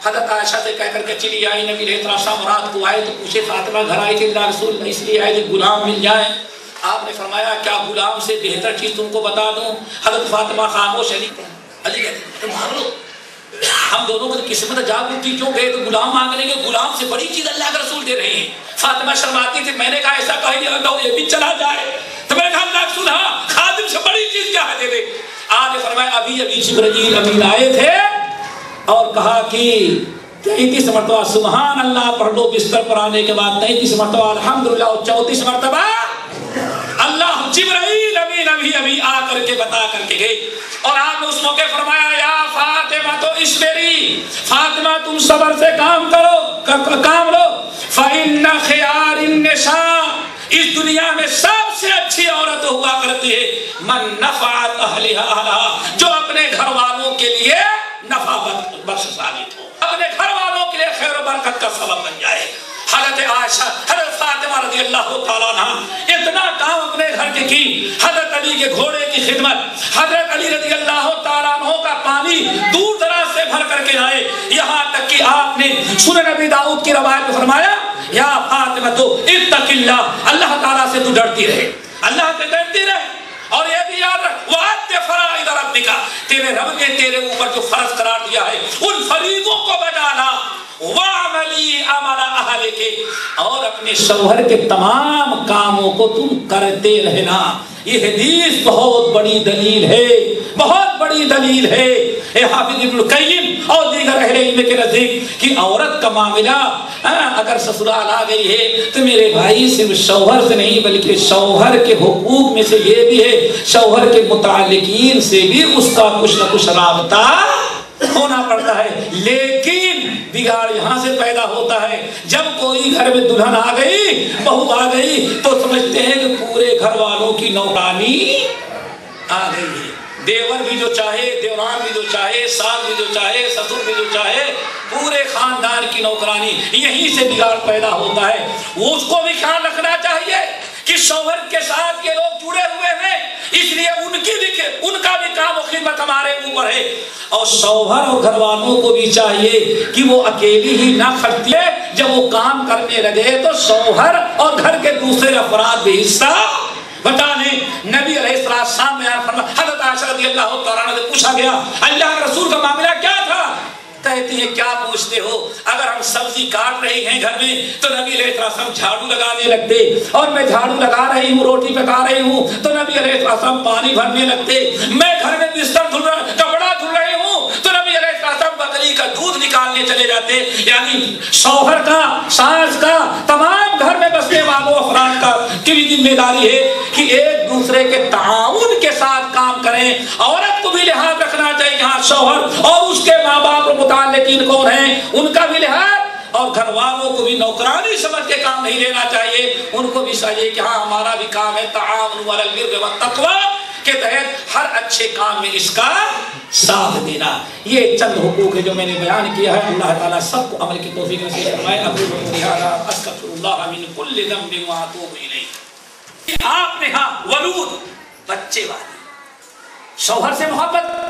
حضرت عائشہ سے کہہ کر کے چلی آئی، نبی علیہ السلام رات کو آئے تو پوچھے فاطمہ گھر آئی تھی اللہ رسول اس لیے آئے کہ غلام مل جائے۔ آپ نے فرمایا کیا غلام سے بہتر چیز تم کو بتا دوں؟ حضرت فاطمہ خاموش، علی کہتے مار لو، ہم دونوں کو قسمت جاگ اٹھی، کیوں گئے تو غلام مانگ لیں گے، غلام سے بڑی چیز اللہ کے رسول دے رہے ہیں۔ فاطمہ شرماتی تھی، میں نے کہا ایسا کہیے اللہ یہ بھی چلا جائے، تو میں نے کہا اللہ رسول ہاں خادم سے بڑی چیز کیا ہے دے دے۔ آپ نے فرمایا ابھی جبرائیل امین آئے تھے اور کہا کہ 33 مرتبہ سبحان اللہ پڑھ لو بستر پر آنے کے بعد، 33 مرتبہ الحمدللہ، اور 34 مرتبہ اللہ جبرائیل امین ابھی آ کر کے بتا کر کے گئے۔ اور آپ نے اس موقع فرمایا یا فاطمہ تو اسبری، فاطمہ تم صبر سے کام کرو، کام لو، فإن خیار النساء، اس دنیا میں سب سے اچھی عورت ہوا کرتی ہے من نفعت اہلہا، جو اپنے گھر والوں کے لیے نفع بخش ثابت ہو، اپنے گھر والوں کے لیے خیر و برکت کا سبب بن جائے۔ حضرت عائشہ، حضرت فاطمہ رضی اللہ تعالیٰ عنہ اتنا کام اپنے گھر کے کی، حضرت علی کے گھوڑے کی خدمت، حضرت علی رضی اللہ تعالیٰ عنہ کا پانی دور دراز سے بھر کر کے لائے، یہاں تک کہ آپ نے سنن نبی داؤد کی روایت میں فرمایا یا فاطمہ تو اتق اللہ، اللہ تعالیٰ سے تو ڈرتی رہے، اللہ سے ڈرتی رہے، اور یہ بھی یاد رکھ وَأَدِّ فَرَائِضَ رَبِّكَ، تیرے رب نے تیرے اوپر جو فرض قرار دیا ہے ان فریضوں کو بجا لا، وَعَمَلِي عَمَلَ أَهْلِكِ، اور اپنے شوہر کے تمام کاموں کو تم کرتے رہنا۔ یہ حدیث بہت بڑی دلیل ہے، بہت بڑی دلیل ہے۔ اے حافظ ابن القیم اور دیگر اہل علم کے نزدیک کہ عورت کا معاملہ اگر سسرال آ گئی ہے تو میرے بھائی صرف شوہر سے نہیں بلکہ شوہر کے حقوق میں سے یہ بھی ہے، شوہر کے متعلقین سے بھی اس کا کچھ نہ کچھ رابطہ ہونا پڑتا ہے، لیکن بگاڑ یہاں سے پیدا ہوتا ہے جب کوئی گھر میں دلہن آ گئی، بہو آ گئی تو سمجھتے ہیں کہ پورے گھر والوں کی نوکرانی آ گئی ہے۔ دیور بھی جو چاہے، دیوران بھی جو چاہے، ساس بھی جو چاہے، سسر بھی جو چاہے، پورے خاندان کی نوکرانی، یہیں سے بگاڑ پیدا ہوتا ہے۔ اس کو بھی خیال رکھنا چاہیے کہ شوہر کے ساتھ یہ لوگ جڑے ہوئے ہیں، اس لیے ان کا بھی کام و خدمت ہمارے اوپر ہے، اور شوہر اور گھر والوں کو بھی چاہیے کہ وہ اکیلی ہی نہ کھٹتی ہے، جب وہ کام کرنے لگے تو شوہر اور گھر کے دوسرے افراد بھی حصہ بتانے۔ نبی علیہ السلام بیان فرمایا، حضرت عائشہ رضی اللہ تعالیٰ عنہ سے پوچھا گیا اللہ کے رسول کا معاملہ کیا تھا؟ کہتے ہیں کیا پوچھتے ہو، اگر ہم سبزی کاٹ رہے ہیں گھر میں تو نبی علیہ السلام جھاڑو لگانے لگتے، اور میں جھاڑو لگا رہی ہوں، روٹی پکا رہی ہوں تو نبی علیہ السلام پانی بھرنے لگتے، میں گھر میں بستر دھل رہا، کپڑا دھل رہی ہوں تو نبی علیہ السلام بکری کا دودھ نکالنے چلے جاتے۔ یعنی شوہر کا، ساس کا، تمام گھر میں بسنے والوں افراد کا کی ذمہ داری ہے کہ ایک دوسرے کے تعاون کے ساتھ کام کریں۔ عورت کو بھی لحاظ رکھنا چاہیے، یہاں شوہر اور اس کے ماں باپ متعلقین کون ہیں ان کا بھی لحاظ، اور گھر والوں کو بھی نوکرانی سمجھ کے کام نہیں لینا چاہیے، ان کو بھی چاہیے کہ ہاں ہمارا بھی کام ہے تعاون علی البر والتقوی کے تحت ہر اچھے کام میں اس کا ساتھ دینا۔ یہ چند حقوق ہے جو میں نے بیان کیا ہے، اللہ تعالیٰ سب کو عمل کی توفیق نصیب فرمائے۔ اقول قولی ھذا استغفر اللہ من کل ذنب واتوب الیہ۔ آپ نے ہاں ولود، بچے والے، شوہر سے محبت